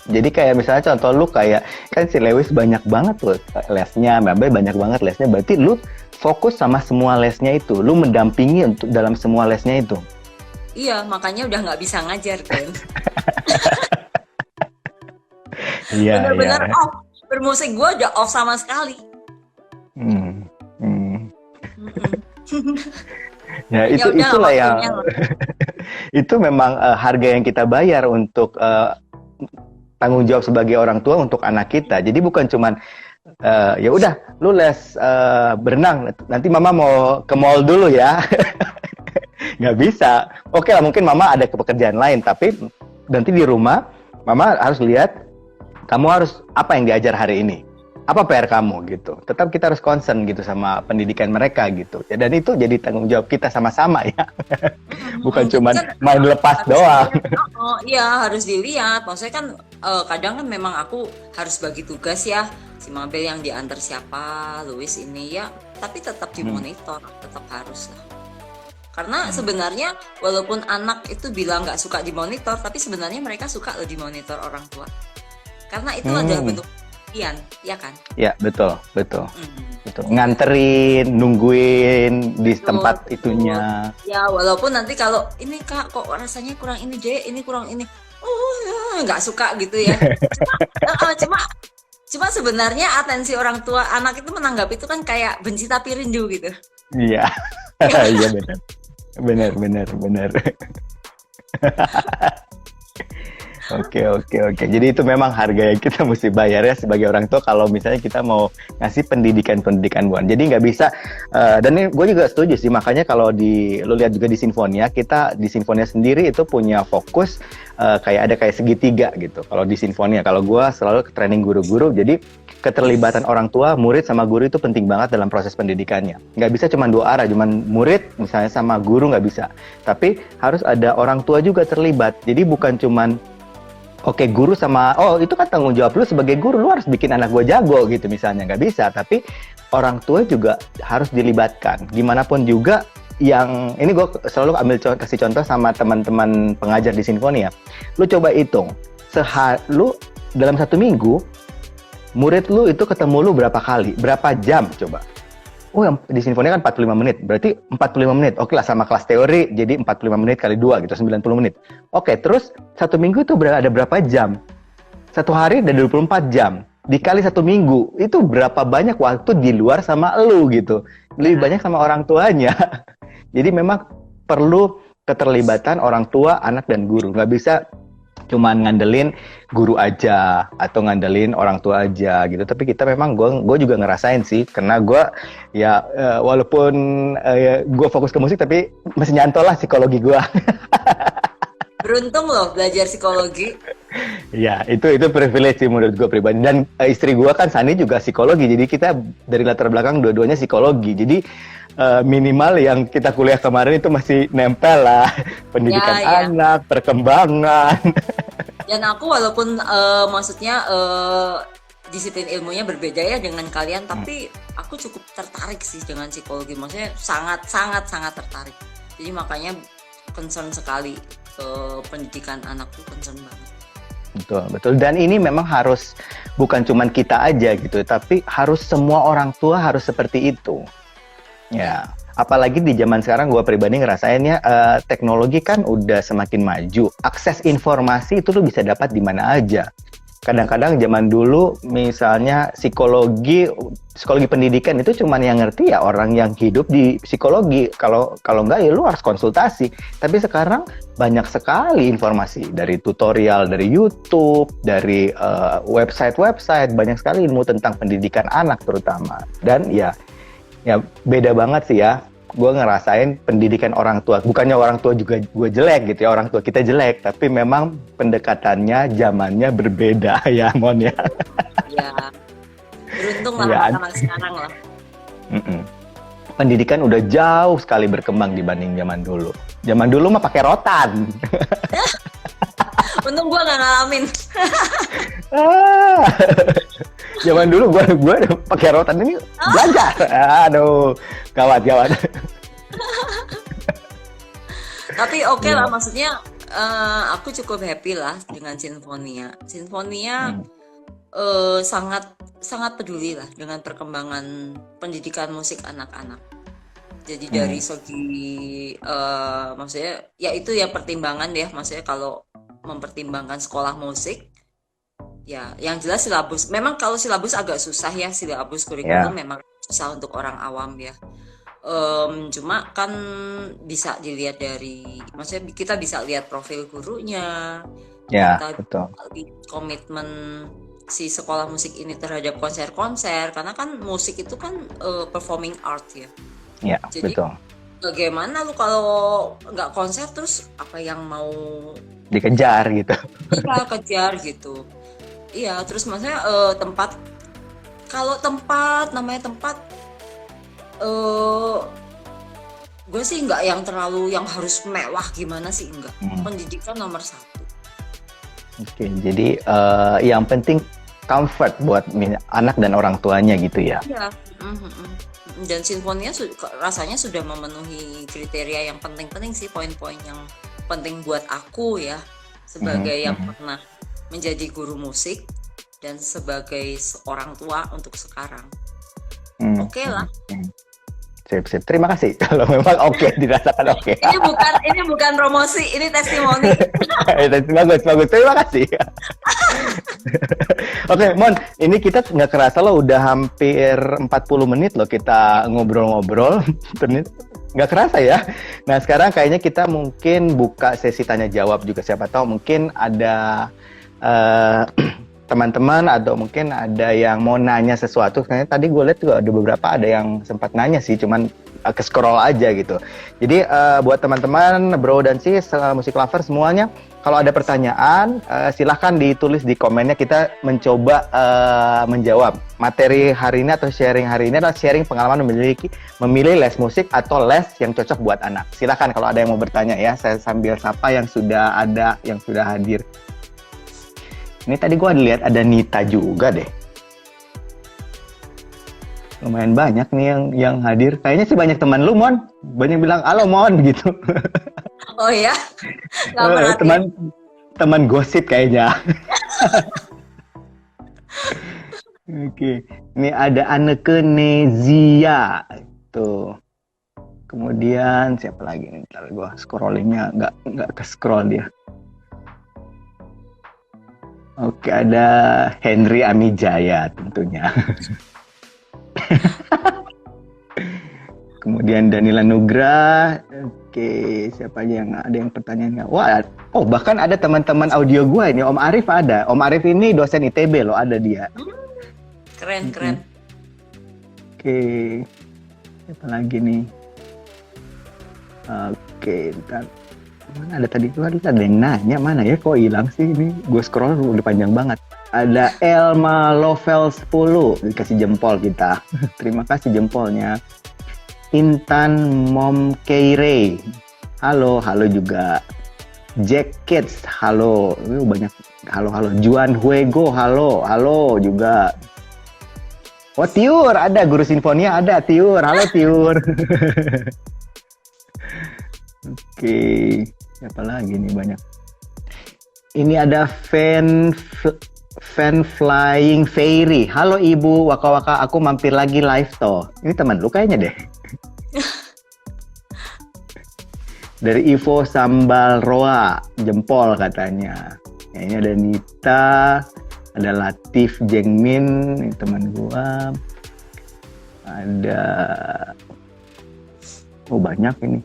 [SPEAKER 1] Jadi kayak misalnya contoh lu kayak kan si Lewis banyak banget loh lesnya, Mbak Bay banyak banget lesnya. Berarti lu fokus sama semua lesnya itu, lu mendampingi untuk dalam semua lesnya itu.
[SPEAKER 2] Iya, makanya udah nggak bisa ngajar kan.
[SPEAKER 1] Iya, iya.
[SPEAKER 2] Bener-bener off. Bermusik gue udah off sama sekali.
[SPEAKER 1] Hmm. Hmm.
[SPEAKER 2] Mm-mm.
[SPEAKER 1] Ya
[SPEAKER 2] Ya udah
[SPEAKER 1] itulah yang
[SPEAKER 2] waktunya lah.
[SPEAKER 1] itu memang harga yang kita bayar untuk tanggung jawab sebagai orang tua untuk anak kita. Jadi bukan cuman ya udah lu les berenang, nanti mama mau ke mall dulu ya. Nggak bisa. Oke lah, mungkin mama ada pekerjaan lain, tapi nanti di rumah mama harus lihat kamu harus apa yang diajar hari ini, apa PR kamu gitu. Tetap kita harus concern gitu sama pendidikan mereka gitu. Ya, dan itu jadi tanggung jawab kita sama-sama ya. Bukan
[SPEAKER 2] Jadi
[SPEAKER 1] cuman
[SPEAKER 2] kan
[SPEAKER 1] main lepas
[SPEAKER 2] harus
[SPEAKER 1] doang.
[SPEAKER 2] dilihat. Oh, iya harus dilihat. Maksudnya kan kadang kan memang aku harus bagi tugas ya. Si Mabel yang diantar siapa, Louis ini ya. Tapi tetap dimonitor, tetap harus lah. Karena sebenarnya walaupun anak itu bilang nggak suka dimonitor, tapi sebenarnya mereka suka loh dimonitor orang tua. Karena itu adalah bentuk perhatian, ya kan?
[SPEAKER 1] Ya, betul, betul.
[SPEAKER 2] Hmm.
[SPEAKER 1] Betul. Nganterin, nungguin di
[SPEAKER 2] Betul,
[SPEAKER 1] tempat
[SPEAKER 2] betul.
[SPEAKER 1] itunya.
[SPEAKER 2] Ya walaupun nanti kalau ini kak kok rasanya kurang ini deh, ini kurang ini, oh ya, nggak suka gitu ya. Cuma cuma sebenarnya atensi orang tua anak itu menanggap itu kan kayak benci tapi rindu gitu.
[SPEAKER 1] Iya. Iya benar. Benar, benar, benar. Oke, oke, oke. Jadi itu memang harga yang kita mesti bayar ya sebagai orang tua kalau misalnya kita mau ngasih pendidikan buat. Jadi nggak bisa, dan ini gue juga setuju sih, makanya kalau lu lihat juga di Sinfonia, kita di Sinfonia sendiri itu punya fokus kayak segitiga gitu. Kalau di Sinfonia, kalau gue selalu training guru-guru, jadi keterlibatan orang tua, murid sama guru itu penting banget dalam proses pendidikannya. Nggak bisa cuma dua arah, cuma murid misalnya sama guru nggak bisa. Tapi harus ada orang tua juga terlibat. Jadi bukan cuman oke, guru sama, oh itu kan tanggung jawab lu sebagai guru, lu harus bikin anak gue jago gitu misalnya, nggak bisa. Tapi orang tua juga harus dilibatkan. Gimana pun juga yang, ini gue selalu kasih contoh sama teman-teman pengajar di Sinfonia. Lu coba hitung, lu dalam 1 minggu, murid lu itu ketemu lu berapa kali, berapa jam coba. Oh, yang di Sinfonia kan 45 menit. Berarti 45 menit. Oke lah, sama kelas teori, jadi 45 menit kali 2 gitu, 90 menit. Oke, terus 1 minggu itu ada berapa jam? 1 hari ada 24 jam. Dikali 1 minggu, itu berapa banyak waktu di luar sama elu gitu. Lebih banyak sama orang tuanya. Jadi memang perlu keterlibatan orang tua, anak, dan guru. Nggak bisa cuman ngandelin guru aja atau ngandelin orang tua aja gitu. Tapi kita memang gue juga ngerasain sih, karena gue ya walaupun gue fokus ke musik tapi masih nyantol lah psikologi gue.
[SPEAKER 2] Beruntung loh belajar psikologi.
[SPEAKER 1] Ya itu privilege sih menurut gue pribadi. Dan istri gue kan Sani juga psikologi, jadi kita dari latar belakang dua-duanya psikologi. Jadi minimal yang kita kuliah kemarin itu masih nempel lah, pendidikan
[SPEAKER 2] Ya.
[SPEAKER 1] anak, perkembangan.
[SPEAKER 2] Dan aku walaupun maksudnya disiplin ilmunya berbeda ya dengan kalian, tapi aku cukup tertarik sih dengan psikologi. Maksudnya sangat tertarik. Jadi makanya concern sekali pendidikan anak tuh, concern banget.
[SPEAKER 1] Betul. Dan ini memang harus bukan cuman kita aja gitu, tapi harus semua orang tua harus seperti itu. Ya, apalagi di zaman sekarang gue pribadi ngerasainnya teknologi kan udah semakin maju. Akses informasi itu lu bisa dapat di mana aja. kadang-kadang zaman dulu misalnya psikologi pendidikan itu cuman yang ngerti ya orang yang hidup di psikologi. Kalau enggak ya lu harus konsultasi. Tapi sekarang banyak sekali informasi dari tutorial dari YouTube, dari website-website, banyak sekali ilmu tentang pendidikan anak terutama. Dan ya beda banget sih ya. Gue ngerasain pendidikan orang tua, bukannya orang tua juga gue jelek gitu ya, orang tua kita jelek, tapi memang pendekatannya zamannya berbeda ya Mon ya.
[SPEAKER 2] Ya, beruntung lah
[SPEAKER 1] Ya.
[SPEAKER 2] anak sekarang lah.
[SPEAKER 1] Pendidikan udah jauh sekali berkembang dibanding zaman dulu. Zaman dulu mah pakai rotan.
[SPEAKER 2] Untung gue nggak ngalamin.
[SPEAKER 1] Zaman dulu gue pakai rotan ini belajar. Aduh, gawat.
[SPEAKER 2] Tapi oke lah, maksudnya aku cukup happy lah dengan Sinfonia. Sinfonia sangat sangat peduli lah dengan perkembangan pendidikan musik anak-anak. Jadi dari segi maksudnya ya itu ya pertimbangan ya, maksudnya kalau mempertimbangkan sekolah musik ya yang jelas silabus. Memang kalau silabus agak susah ya, silabus kurikulum memang susah untuk orang awam ya. Cuma kan bisa dilihat dari, maksudnya kita bisa lihat profil gurunya, kita
[SPEAKER 1] betul.
[SPEAKER 2] lihat komitmen si sekolah musik ini terhadap konser-konser, karena kan musik itu kan performing art ya.
[SPEAKER 1] Ya,
[SPEAKER 2] jadi
[SPEAKER 1] betul.
[SPEAKER 2] Bagaimana lu kalau nggak konser terus apa yang mau
[SPEAKER 1] Dikejar gitu.
[SPEAKER 2] kita kejar gitu. Iya, terus maksudnya tempat, kalau namanya tempat, gue sih nggak yang terlalu yang harus mewah gimana sih, enggak. Pendidikan nomor 1.
[SPEAKER 1] Oke, jadi yang penting comfort buat anak dan orang tuanya gitu ya.
[SPEAKER 2] Iya. Dan Sinfonia rasanya sudah memenuhi kriteria yang penting-penting sih, poin-poin yang penting buat aku ya, sebagai yang pernah menjadi guru musik dan sebagai seorang tua untuk sekarang. Oke lah.
[SPEAKER 1] Sip. Terima kasih kalau memang oke, dirasakan oke.
[SPEAKER 2] Ini bukan promosi, ini testimoni.
[SPEAKER 1] Bagus. Terima kasih. Oke, Mon, ini kita nggak kerasa loh udah hampir 40 menit loh kita ngobrol-ngobrol. Nggak kerasa ya. Nah, sekarang kayaknya kita mungkin buka sesi tanya jawab juga. Siapa tahu mungkin ada teman-teman atau mungkin ada yang mau nanya sesuatu. Kayaknya tadi gue lihat juga ada beberapa ada yang sempat nanya sih, cuman ke scroll aja gitu. Jadi buat teman-teman, bro dan sis, musik lover semuanya, kalau ada pertanyaan silahkan ditulis di komennya. Kita mencoba menjawab. Materi hari ini atau sharing hari ini adalah sharing pengalaman memilih les musik atau les yang cocok buat anak. Silahkan kalau ada yang mau bertanya ya. Saya sambil sapa yang sudah ada, yang sudah hadir. Ini tadi gue lihat ada Nita juga deh. Lumayan banyak nih yang hadir. Kayaknya sih banyak teman lu, Mon. Banyak bilang, halo Mon, gitu.
[SPEAKER 2] Oh ya?
[SPEAKER 1] Teman gosip kayaknya. Oke. Ini ada Anneke Nezia. Tuh. Kemudian siapa lagi nih? Ntar gue scrollingnya nggak ke scroll dia. Oke, ada Henry Amijaya tentunya. Kemudian Danila Nugra. Oke, siapa aja yang ada yang pertanyaannya? Wah, bahkan ada teman-teman audio gua ini. Om Arif ada. Om Arif ini dosen ITB loh, ada dia.
[SPEAKER 2] Keren.
[SPEAKER 1] Oke. Siapa lagi nih? Oke, ntar. Mana ada tadi tuh ada yang nanya, mana ya kok hilang sih ini, gue scroll udah panjang banget. Ada Elma Lovel 10 dikasih jempol kita. Terima kasih jempolnya. Intan Momkeire, halo juga. Jack Kids, halo. Banyak halo. Juan Huego, halo juga. Oh, Tiur ada, guru sinfonia ada. Tiur, halo Tiur. Oke, siapa lagi nih banyak. Ini ada fan flying fairy. Halo Ibu, waka aku mampir lagi live toh. Ini teman lu kayaknya deh. Dari Ivo Sambal Roa, jempol katanya. Ya, ini ada Nita. Ada Latif Jengmin, ini teman gua. Ada banyak ini.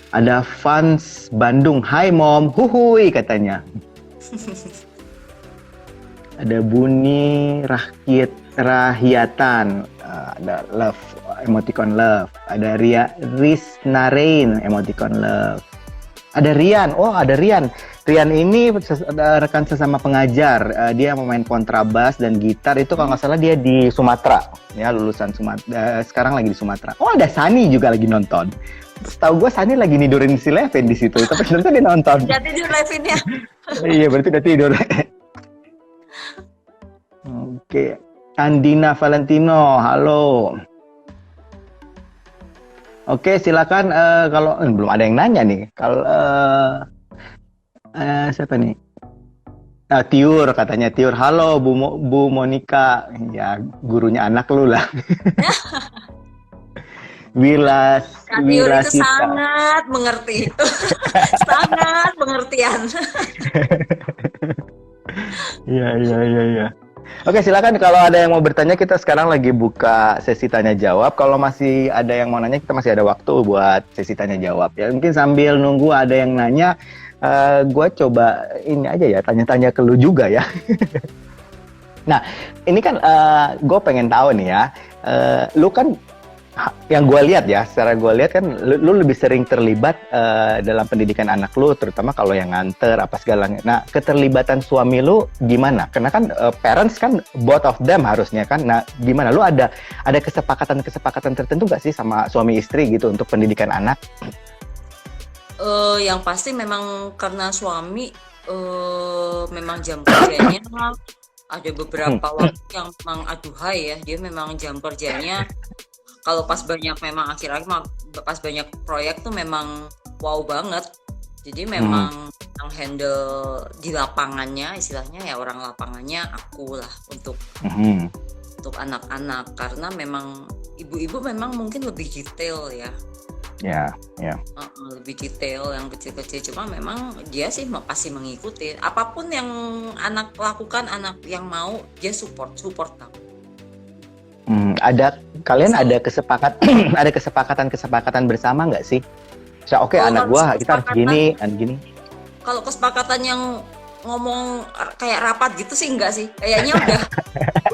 [SPEAKER 1] Ada Fans Bandung, hai mom, huhui katanya. Ada Buni Rahiatan, ada love, emoticon love. Ada Risnarain, emoticon love. Ada Rian, ada Rian. Rian ini rekan sesama pengajar. Dia memain kontrabas dan gitar. Itu kalau nggak salah dia di Sumatera, ya lulusan Sumatera. Sekarang lagi di Sumatera. Oh, ada Sani juga lagi nonton. Setahu gue Sani lagi nidurin si Levin di situ, tapi tentu dia nonton.
[SPEAKER 2] Udah tidur Levin ya?
[SPEAKER 1] Iya, berarti udah tidur. Oke, Andina Valentino, halo. Oke, silakan. Kalau belum ada yang nanya nih, kalau siapa nih? Tiur katanya, Tiur. Halo Bu Monica, ya gurunya anak lu lah.
[SPEAKER 2] Kak Tiur itu
[SPEAKER 1] Wilasita.
[SPEAKER 2] sangat mengerti itu. Sangat pengertian.
[SPEAKER 1] Iya. Oke, silakan kalau ada yang mau bertanya, kita sekarang lagi buka sesi tanya jawab. Kalau masih ada yang mau nanya, kita masih ada waktu buat sesi tanya jawab ya. Mungkin sambil nunggu ada yang nanya, gue coba ini aja ya, tanya-tanya ke lu juga ya. Nah, ini kan gue pengen tahu nih ya, lu kan yang gue lihat ya, secara gue lihat kan lu lebih sering terlibat dalam pendidikan anak lu, terutama kalau yang nganter apa segalanya. Nah, keterlibatan suami lu gimana? Karena kan parents kan both of them harusnya kan. Nah, gimana? Lu ada kesepakatan tertentu nggak sih sama suami istri gitu untuk pendidikan anak?
[SPEAKER 2] Yang pasti memang karena suami memang jam kerjanya ada beberapa waktu yang memang aduhai ya, dia memang jam kerjanya kalau pas banyak memang akhir-akhir pas banyak proyek tuh memang wow banget. Jadi memang yang handle di lapangannya istilahnya ya orang lapangannya aku lah untuk anak-anak, karena memang ibu-ibu memang mungkin lebih detail ya.
[SPEAKER 1] Ya.
[SPEAKER 2] Lebih detail yang kecil-kecil, cuma memang dia sih pasti mengikuti apapun yang anak lakukan, anak yang mau dia support lah.
[SPEAKER 1] Kalian ada kesepakatan bersama nggak sih? Oke, anak gua kita harus gini.
[SPEAKER 2] Kalau kesepakatan yang ngomong kayak rapat gitu sih enggak sih. Kayaknya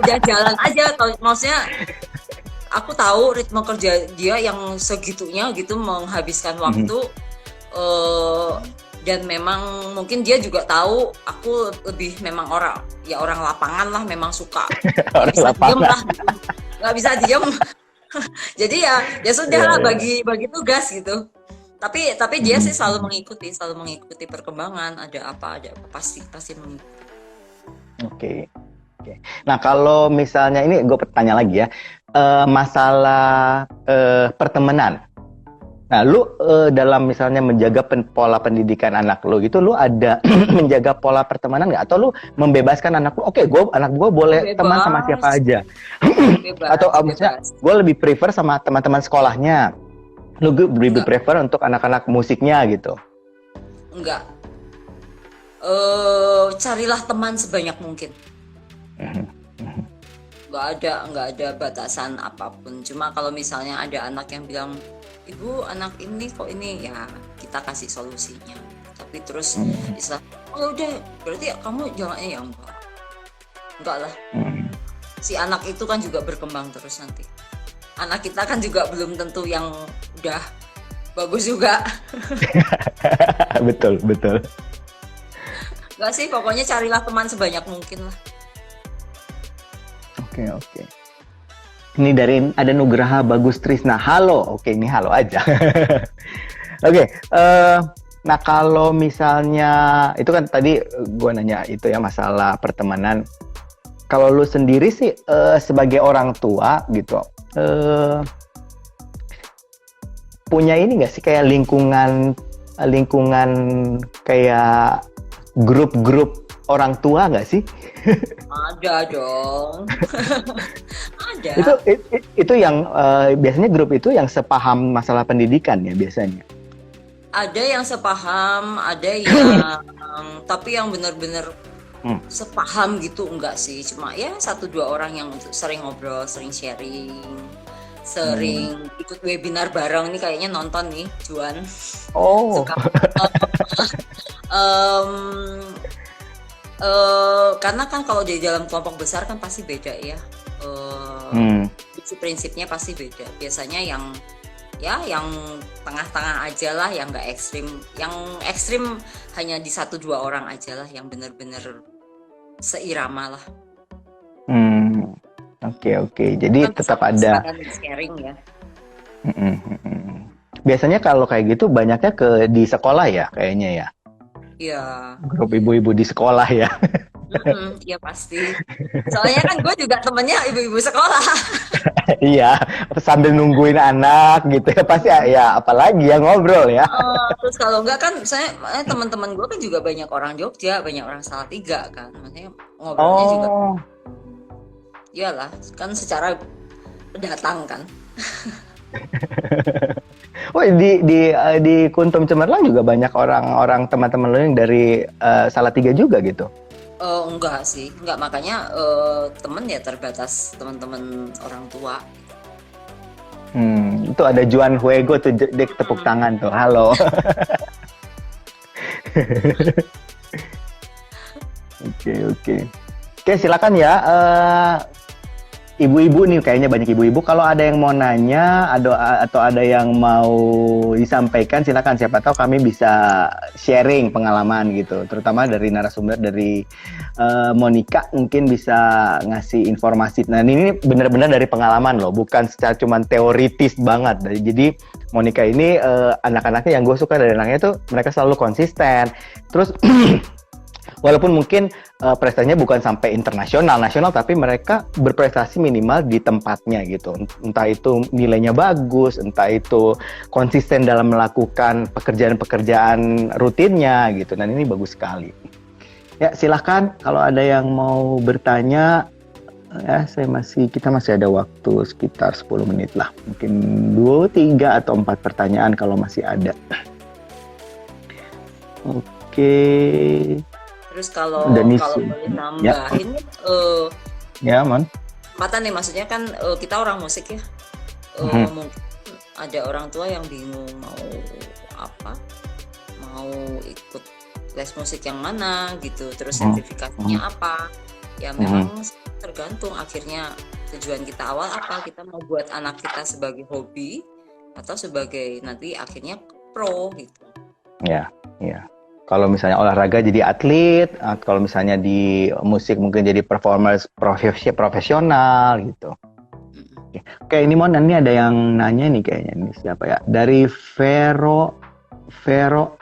[SPEAKER 2] udah jalan aja. Maksudnya aku tahu ritme kerja dia yang segitunya gitu menghabiskan waktu. Dan memang mungkin dia juga tahu aku lebih memang orang lapangan lah, memang suka nggak bisa diem lah gitu. Nggak bisa diem. Jadi ya sudah lah, bagi tugas gitu. Tapi dia sih selalu mengikuti perkembangan, ada apa pasti mengikuti.
[SPEAKER 1] Oke. Nah, kalau misalnya ini gue tanya lagi ya, masalah pertemanan. Nah, lu dalam misalnya menjaga pola pendidikan anak lu gitu, lu ada menjaga pola pertemanan nggak? Atau lu membebaskan anak lu? Oke, anak gue boleh teman sama siapa aja. Atau misalnya gue lebih prefer sama teman-teman sekolahnya. Lu lebih prefer untuk anak-anak musiknya gitu?
[SPEAKER 2] Enggak. Carilah teman sebanyak mungkin. Nggak ada batasan apapun. Cuma kalau misalnya ada anak yang bilang, ibu anak ini kok ini, ya kita kasih solusinya. Tapi terus istilah, udah berarti kamu jangan, ya enggak lah. Si anak itu kan juga berkembang terus nanti. Anak kita kan juga belum tentu yang udah bagus juga.
[SPEAKER 1] Betul.
[SPEAKER 2] Enggak sih, pokoknya carilah teman sebanyak mungkin lah.
[SPEAKER 1] Oke. Ini ada Nugraha Bagus Trisna. Halo. Oke, ini halo aja. Oke. Nah, kalau misalnya itu kan tadi gue nanya itu ya masalah pertemanan. Kalau lu sendiri sih sebagai orang tua gitu, punya ini nggak sih kayak lingkungan kayak grup-grup orang tua nggak sih?
[SPEAKER 2] Ada dong. Ada.
[SPEAKER 1] Itu yang biasanya grup itu yang sepaham masalah pendidikan ya biasanya.
[SPEAKER 2] Ada yang sepaham, ada yang tapi yang benar-benar
[SPEAKER 1] Hmm.
[SPEAKER 2] sepaham gitu enggak sih, cuma ya satu dua orang yang untuk sering ngobrol, sering sharing,
[SPEAKER 1] Hmm.
[SPEAKER 2] sering ikut webinar bareng nih kayaknya nonton nih Juan
[SPEAKER 1] Oh.
[SPEAKER 2] suka em, karena kan kalau di dalam kelompok besar kan pasti beda ya.
[SPEAKER 1] Hmm.
[SPEAKER 2] Prinsipnya pasti beda. Biasanya yang tengah-tengah aja lah, yang nggak ekstrim. Yang ekstrim hanya di satu dua orang aja lah, yang bener-bener seirama lah.
[SPEAKER 1] Hmm. Oke, oke. Jadi
[SPEAKER 2] Kan bisa
[SPEAKER 1] tetap ada.
[SPEAKER 2] sharing ya.
[SPEAKER 1] Mm, mm, mm. Biasanya kalau kayak gitu banyaknya ke di sekolah ya kayaknya ya.
[SPEAKER 2] Iya.
[SPEAKER 1] Grup ibu-ibu di sekolah ya.
[SPEAKER 2] Iya pasti. Soalnya kan gue juga temennya ibu-ibu sekolah.
[SPEAKER 1] Iya, sambil nungguin anak gitu ya pasti ya apalagi ya ngobrol ya.
[SPEAKER 2] Terus kalau enggak kan saya teman-teman gue kan juga banyak orang Jogja, banyak orang Salatiga kan. Maksudnya ngobrolnya juga
[SPEAKER 1] Oh,
[SPEAKER 2] iyalah kan secara datang kan.
[SPEAKER 1] oh di Kuntum Cemerlang juga banyak orang-orang teman-teman lo yang dari Salatiga juga gitu.
[SPEAKER 2] Enggak sih, enggak makanya temen ya terbatas teman-teman orang tua.
[SPEAKER 1] Itu ada Juan Huego tuh dek tepuk tangan tuh. Halo. Oke, oke. Oke, silakan ya. Ibu-ibu nih kayaknya banyak ibu-ibu. Kalau ada yang mau nanya atau ada yang mau disampaikan, silakan. Siapa tahu kami bisa sharing pengalaman gitu. Terutama dari narasumber dari Monica mungkin bisa ngasih informasi. Nah ini benar-benar dari pengalaman loh, bukan secara cuman teoritis banget. Jadi Monica ini anak-anaknya yang gue suka dari anaknya tuh mereka selalu konsisten. Terus walaupun mungkin prestasinya bukan sampai internasional, nasional, tapi mereka berprestasi minimal di tempatnya gitu. Entah itu nilainya bagus, entah itu konsisten dalam melakukan pekerjaan-pekerjaan rutinnya gitu. Dan ini bagus sekali. Ya silahkan kalau ada yang mau bertanya, ya kita masih ada waktu sekitar 10 menit lah. Mungkin 2, 3, atau 4 pertanyaan kalau masih ada. Oke.
[SPEAKER 2] Terus kalau
[SPEAKER 1] Denis,
[SPEAKER 2] boleh nambahin
[SPEAKER 1] ya man.
[SPEAKER 2] kesempatan nih maksudnya kan kita orang musik ya. Mungkin ada orang tua yang bingung mau apa, mau ikut les musik yang mana gitu, terus sertifikasinya apa. Ya memang tergantung akhirnya tujuan kita awal apa, kita mau buat anak kita sebagai hobi atau sebagai nanti akhirnya pro gitu.
[SPEAKER 1] Ya, ya. Kalau misalnya olahraga jadi atlet, kalau misalnya di musik mungkin jadi performers profesional gitu. Oke, ini Mon, ini ada yang nanya nih kayaknya nih siapa ya? Dari Vero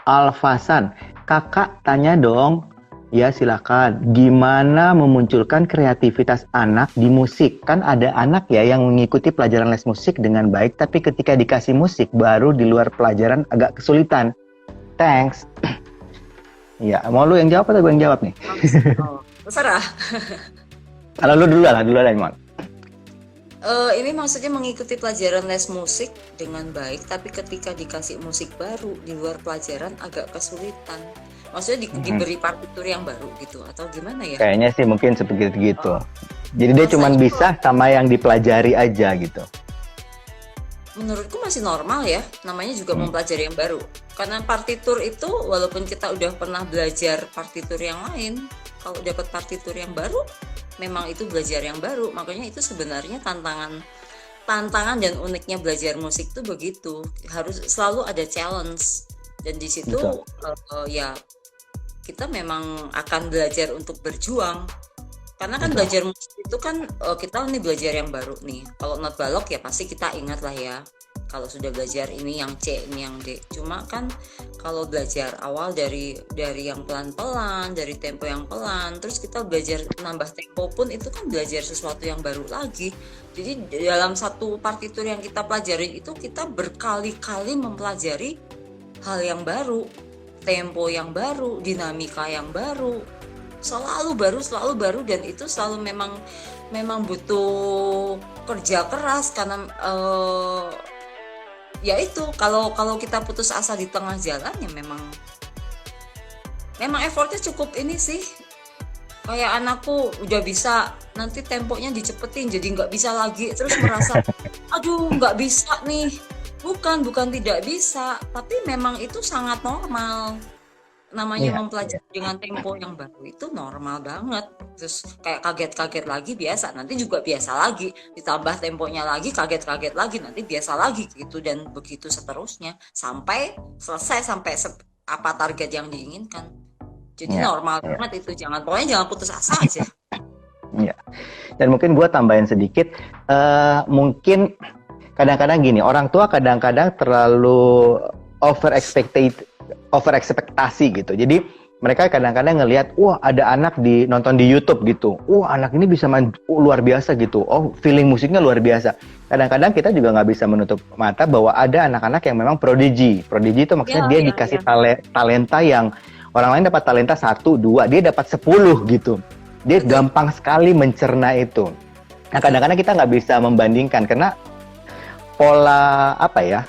[SPEAKER 1] Alfasan. Kakak tanya dong. Ya silakan. Gimana memunculkan kreativitas anak di musik? Kan ada anak ya yang mengikuti pelajaran les musik dengan baik, tapi ketika dikasih musik baru di luar pelajaran agak kesulitan. Thanks. Iya, mau lu yang jawab atau gue yang jawab nih?
[SPEAKER 2] Terserah.
[SPEAKER 1] Kalau lu dulu lah Mon.
[SPEAKER 2] Ini maksudnya mengikuti pelajaran les musik dengan baik, tapi ketika dikasih musik baru di luar pelajaran agak kesulitan. Maksudnya diberi partitur yang baru gitu, atau gimana ya?
[SPEAKER 1] Kayaknya sih mungkin seperti gitu. Jadi dia cuma bisa sama yang dipelajari aja gitu.
[SPEAKER 2] Menurutku masih normal ya, namanya juga mempelajari yang baru. Karena partitur itu walaupun kita udah pernah belajar partitur yang lain, kalau dapat partitur yang baru, memang itu belajar yang baru. Makanya itu sebenarnya tantangan dan uniknya belajar musik itu begitu. Harus selalu ada challenge. Dan di situ ya kita memang akan belajar untuk berjuang. Karena kan belajar musik itu kan kita nih belajar yang baru nih. Kalau not balok ya pasti kita ingat lah ya. Kalau sudah belajar ini yang C, ini yang D. Cuma kan kalau belajar awal dari yang pelan-pelan, dari tempo yang pelan, terus kita belajar nambah tempo pun itu kan belajar sesuatu yang baru lagi. Jadi dalam satu partitur yang kita pelajari itu kita berkali-kali mempelajari hal yang baru, tempo yang baru, dinamika yang baru. Selalu baru dan itu selalu memang butuh kerja keras karena ya itu kalau kita putus asa di tengah jalan ya memang effortnya cukup ini sih kayak anakku udah bisa, nanti temponya dicepetin jadi nggak bisa lagi, terus merasa aduh nggak bisa nih. Bukan tidak bisa, tapi memang itu sangat normal. Namanya
[SPEAKER 1] Iya, iya.
[SPEAKER 2] mempelajari dengan tempo yang baru itu normal banget. Terus kayak kaget-kaget lagi biasa, nanti juga biasa lagi, ditambah temponya lagi, kaget-kaget lagi, nanti biasa lagi gitu, dan begitu seterusnya sampai selesai, sampai apa target yang diinginkan. Jadi
[SPEAKER 1] Iya,
[SPEAKER 2] normal
[SPEAKER 1] iya,
[SPEAKER 2] banget itu, pokoknya jangan putus asa aja.
[SPEAKER 1] iya. Dan mungkin gue tambahin sedikit, mungkin kadang-kadang gini, orang tua kadang-kadang terlalu over ekspektasi gitu. Jadi mereka kadang-kadang ngelihat, wah ada anak nonton di YouTube gitu, wah anak ini bisa main luar biasa gitu, oh feeling musiknya luar biasa. Kadang-kadang kita juga nggak bisa menutup mata bahwa ada anak-anak yang memang prodigy. Prodigy itu
[SPEAKER 2] Ya,
[SPEAKER 1] maksudnya dia
[SPEAKER 2] ya,
[SPEAKER 1] dikasih
[SPEAKER 2] ya.
[SPEAKER 1] talenta yang orang lain dapat talenta 1, 2, dia dapat 10 gitu. Dia
[SPEAKER 2] Betul.
[SPEAKER 1] gampang sekali mencerna itu. Nah kadang-kadang kita nggak bisa membandingkan karena pola apa ya,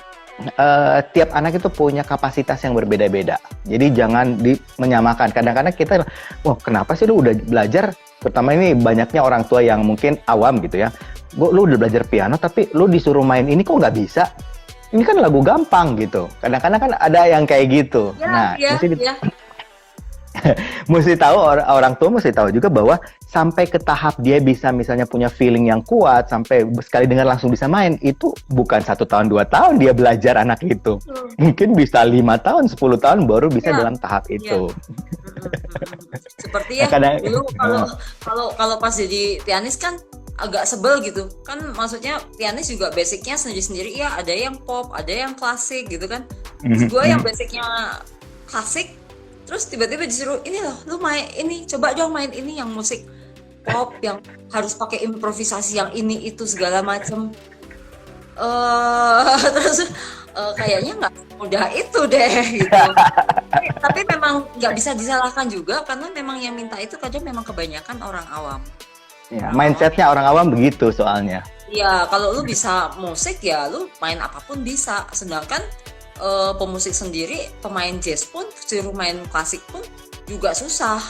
[SPEAKER 1] tiap anak itu punya kapasitas yang berbeda-beda. Jadi jangan menyamakan. Kadang-kadang kita, wah kenapa sih lu udah belajar, terutama ini banyaknya orang tua yang mungkin awam gitu ya, lu udah belajar piano tapi lu disuruh main ini kok nggak bisa? Ini kan lagu gampang gitu. Kadang-kadang kan ada yang kayak gitu.
[SPEAKER 2] Ya,
[SPEAKER 1] Nah,
[SPEAKER 2] ya, ya.
[SPEAKER 1] mesti tahu, orang tua mesti tahu juga bahwa sampai ke tahap dia bisa misalnya punya feeling yang kuat, sampai sekali dengar langsung bisa main, itu bukan 1 tahun 2 tahun dia belajar anak itu.
[SPEAKER 2] Betul.
[SPEAKER 1] Mungkin bisa 5 tahun 10 tahun baru bisa
[SPEAKER 2] Ya,
[SPEAKER 1] dalam tahap
[SPEAKER 2] ya.
[SPEAKER 1] itu.
[SPEAKER 2] Seperti
[SPEAKER 1] Nah,
[SPEAKER 2] ya
[SPEAKER 1] kadang
[SPEAKER 2] dulu, kalau pas jadi pianis kan agak sebel gitu kan, maksudnya pianis juga basicnya sendiri-sendiri ya, ada yang pop, ada yang klasik gitu kan. Terus gue yang basicnya klasik, terus tiba-tiba disuruh ini loh, lu main ini, coba dong main ini yang musik pop yang harus pakai improvisasi yang ini itu segala macem. Terus kayaknya nggak mudah itu deh gitu. Tapi memang nggak bisa disalahkan juga, karena memang yang minta itu kadang memang kebanyakan orang awam.
[SPEAKER 1] ya,
[SPEAKER 2] Orang awam.
[SPEAKER 1] mindsetnya orang awam begitu soalnya.
[SPEAKER 2] Ya, kalau lu bisa musik ya lu main apapun bisa. Sedangkan pemusik sendiri, pemain jazz pun, suruh main klasik pun juga susah.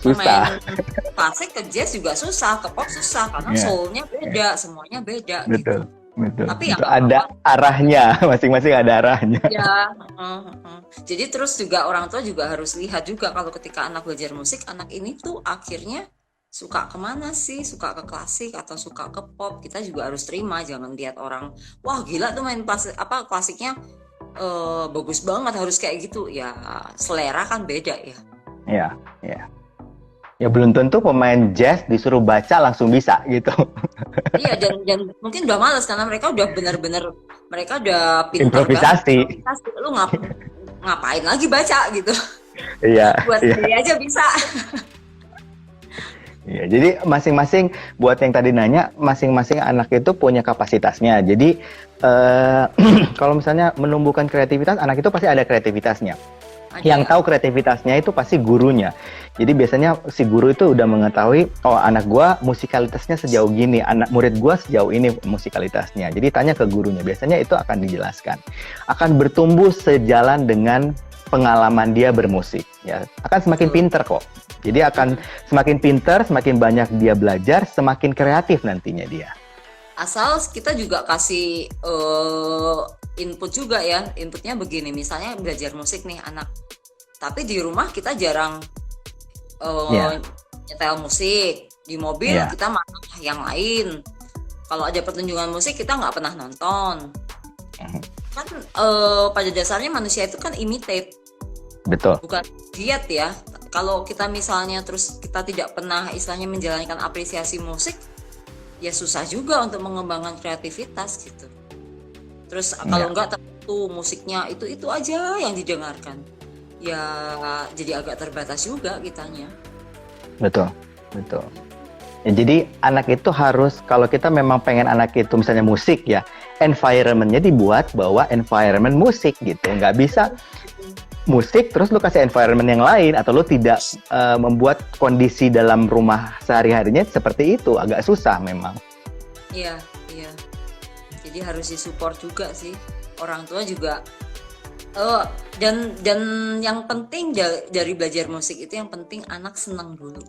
[SPEAKER 1] Susah.
[SPEAKER 2] Pemain klasik ke jazz juga susah, ke pop susah, karena
[SPEAKER 1] Ya,
[SPEAKER 2] soulnya beda, semuanya beda gitu.
[SPEAKER 1] betul. Betul.
[SPEAKER 2] Tapi ya
[SPEAKER 1] Itu
[SPEAKER 2] nggak
[SPEAKER 1] ada
[SPEAKER 2] apa-apa.
[SPEAKER 1] arahnya, masing-masing ada arahnya.
[SPEAKER 2] Ya, jadi terus juga orang tua juga harus lihat juga, kalau ketika anak belajar musik, anak ini tuh akhirnya suka kemana sih, suka ke klasik atau suka ke pop. Kita juga harus terima, jangan lihat orang, wah gila tuh main klasiknya bagus banget, harus kayak gitu. Ya selera kan beda ya.
[SPEAKER 1] Ya, ya. Ya belum tentu pemain jazz disuruh baca langsung bisa gitu.
[SPEAKER 2] Iya, dan mungkin udah malas karena mereka udah benar-benar, mereka udah pintar banget
[SPEAKER 1] Improvisasi.
[SPEAKER 2] improvisasi. Lu ngapain lagi baca gitu.
[SPEAKER 1] Iya,
[SPEAKER 2] Buat
[SPEAKER 1] iya.
[SPEAKER 2] sendiri aja bisa.
[SPEAKER 1] Iya, jadi masing-masing, buat yang tadi nanya, masing-masing anak itu punya kapasitasnya. Jadi kalau misalnya menumbuhkan kreativitas, anak itu pasti ada kreativitasnya. Yang tahu kreativitasnya itu pasti gurunya. Jadi biasanya si guru itu udah mengetahui, oh anak gua musikalitasnya sejauh gini, anak murid gua sejauh ini musikalitasnya. Jadi tanya ke gurunya, biasanya itu akan dijelaskan. Akan bertumbuh sejalan dengan pengalaman dia bermusik, ya. Akan semakin pinter kok. Jadi akan semakin pinter, semakin banyak dia belajar, semakin kreatif nantinya dia.
[SPEAKER 2] Asal kita juga kasih input juga ya. Inputnya begini, misalnya belajar musik nih anak, tapi di rumah kita jarang
[SPEAKER 1] Ya.
[SPEAKER 2] nyetel musik. Di mobil
[SPEAKER 1] Ya.
[SPEAKER 2] kita malah yang lain. Kalau ada pertunjukan musik kita nggak pernah nonton. Kan pada dasarnya manusia itu kan imitate,
[SPEAKER 1] Betul.
[SPEAKER 2] bukan giat ya. Kalau kita misalnya terus kita tidak pernah istilahnya menjalankan apresiasi musik, ya susah juga untuk mengembangkan kreativitas gitu. Terus kalau enggak tentu musiknya itu aja yang didengarkan, ya jadi agak terbatas juga kitanya.
[SPEAKER 1] Betul, betul. Ya, jadi anak itu harus, kalau kita memang pengen anak itu misalnya musik ya, environment-nya dibuat bahwa environment musik gitu. Nggak bisa musik terus lu kasih environment yang lain, atau lu tidak membuat kondisi dalam rumah sehari-harinya seperti itu, agak susah memang.
[SPEAKER 2] Iya, iya. Jadi harus disupport juga sih. Orang tua juga. Dan yang penting dari belajar musik itu, yang penting anak senang dulu.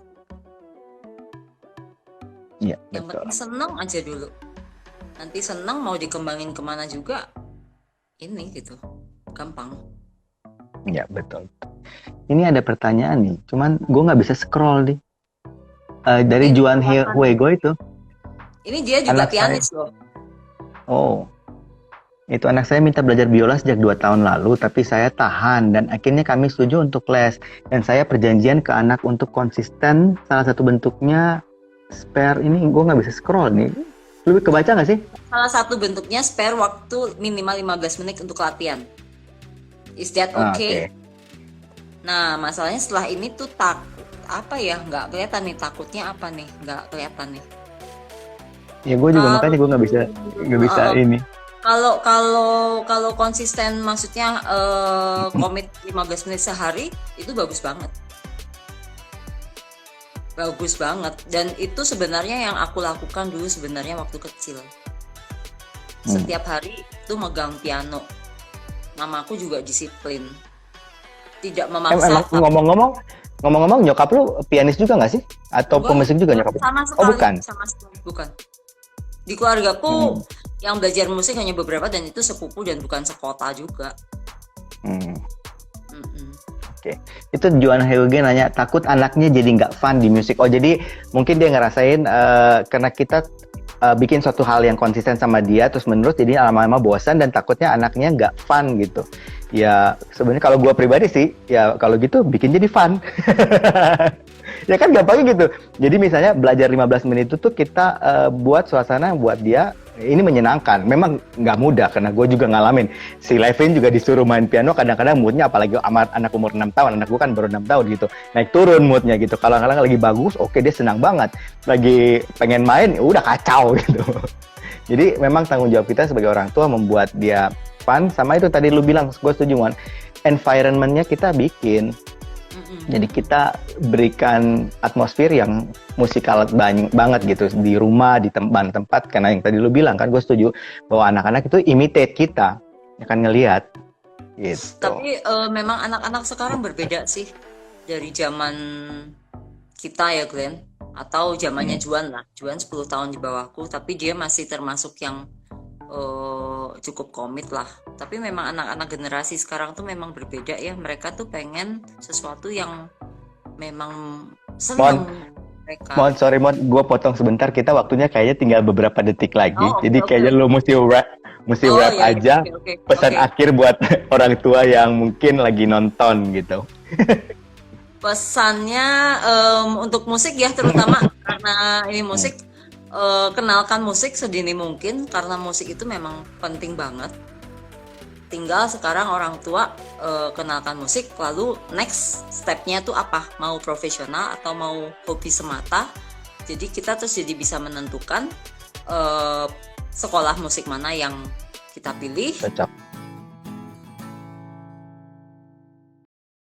[SPEAKER 1] Iya,
[SPEAKER 2] Yang
[SPEAKER 1] betul.
[SPEAKER 2] penting seneng aja dulu. Nanti seneng mau dikembangin kemana juga, ini gitu, gampang.
[SPEAKER 1] Iya, betul. Ini ada pertanyaan nih, cuman gue nggak bisa scroll nih. Dari
[SPEAKER 2] Mungkin
[SPEAKER 1] Juan
[SPEAKER 2] silakan.
[SPEAKER 1] Huego itu,
[SPEAKER 2] Ini dia juga
[SPEAKER 1] anak saya.
[SPEAKER 2] pianis loh.
[SPEAKER 1] Oh, itu anak saya minta belajar biola sejak 2 tahun lalu, tapi saya tahan dan akhirnya kami setuju untuk les. Dan saya perjanjian ke anak untuk konsisten. Salah satu bentuknya spare ini gue nggak bisa scroll nih. Lu kebaca nggak sih?
[SPEAKER 2] Salah satu bentuknya spare waktu minimal 15 menit untuk latihan. Is that
[SPEAKER 1] Oke.
[SPEAKER 2] okay? Nah, masalahnya setelah ini tuh apa ya? Nggak kelihatan nih, takutnya apa nih? Nggak kelihatan nih.
[SPEAKER 1] Ya gue juga makanya gue nggak bisa
[SPEAKER 2] Uh,
[SPEAKER 1] ini.
[SPEAKER 2] Kalau kalau konsisten, maksudnya komit 15 menit sehari itu bagus banget. Bagus banget. Dan itu sebenarnya yang aku lakukan dulu sebenarnya waktu kecil. Setiap hari itu megang piano. Mamaku juga disiplin. Tidak
[SPEAKER 1] Emang
[SPEAKER 2] memaksa.
[SPEAKER 1] ngomong-ngomong nyokap lu pianis juga nggak sih? Atau pemusik juga nyokap lu?
[SPEAKER 2] Sama
[SPEAKER 1] Oh
[SPEAKER 2] sekali,
[SPEAKER 1] bukan.
[SPEAKER 2] sama sekali bukan. Di keluargaku yang belajar musik hanya beberapa dan itu sepupu dan bukan sekota juga. Mm-mm.
[SPEAKER 1] Oke. Itu Juan Heuge nanya takut anaknya jadi nggak fun di musik. Oh jadi mungkin dia ngerasain karena kita bikin suatu hal yang konsisten sama dia terus menerus jadi lama-lama bosan dan takutnya anaknya nggak fun gitu. Ya sebenarnya kalau gue pribadi sih ya kalau gitu bikin jadi fun. Ya kan gampangnya gitu. Jadi misalnya belajar 15 menit itu tuh kita buat suasana buat dia ini menyenangkan. Memang nggak mudah karena gue juga ngalamin. Si Levin juga disuruh main piano kadang-kadang moodnya apalagi amat anak umur 6 tahun. Anak gue kan baru 6 tahun gitu. Naik turun moodnya gitu. Kalau kadang lagi bagus, oke dia senang banget. Lagi pengen main, udah kacau gitu. Jadi memang tanggung jawab kita sebagai orang tua membuat dia fun. Sama itu tadi lu bilang, gue setuju Wan. Environment-nya kita bikin. Jadi kita berikan atmosfer yang musikal banget gitu di rumah, di tempat karena yang tadi lu bilang kan gue setuju bahwa anak-anak itu imitate kita, akan ngelihat gitu.
[SPEAKER 2] Tapi memang anak-anak sekarang berbeda sih dari zaman kita ya Glenn, atau zamannya Juan lah. Juan 10 tahun di bawahku, tapi dia masih termasuk yang cukup komit lah. Tapi memang anak-anak generasi sekarang tuh memang berbeda ya. Mereka tuh pengen sesuatu yang memang seneng mereka.
[SPEAKER 1] Sorry gue potong sebentar. Kita waktunya kayaknya tinggal beberapa detik lagi.
[SPEAKER 2] Oh,
[SPEAKER 1] Jadi kayaknya lo mesti wrap
[SPEAKER 2] iya,
[SPEAKER 1] aja.
[SPEAKER 2] okay.
[SPEAKER 1] Pesan akhir buat orang tua yang mungkin lagi nonton gitu.
[SPEAKER 2] Pesannya untuk musik ya terutama karena ini musik. Kenalkan musik sedini mungkin karena musik itu memang penting banget. Tinggal sekarang orang tua kenalkan musik, lalu next stepnya tuh apa? Mau profesional atau mau hobi semata? Jadi kita terus jadi bisa menentukan sekolah musik mana yang kita pilih.
[SPEAKER 1] Cocok.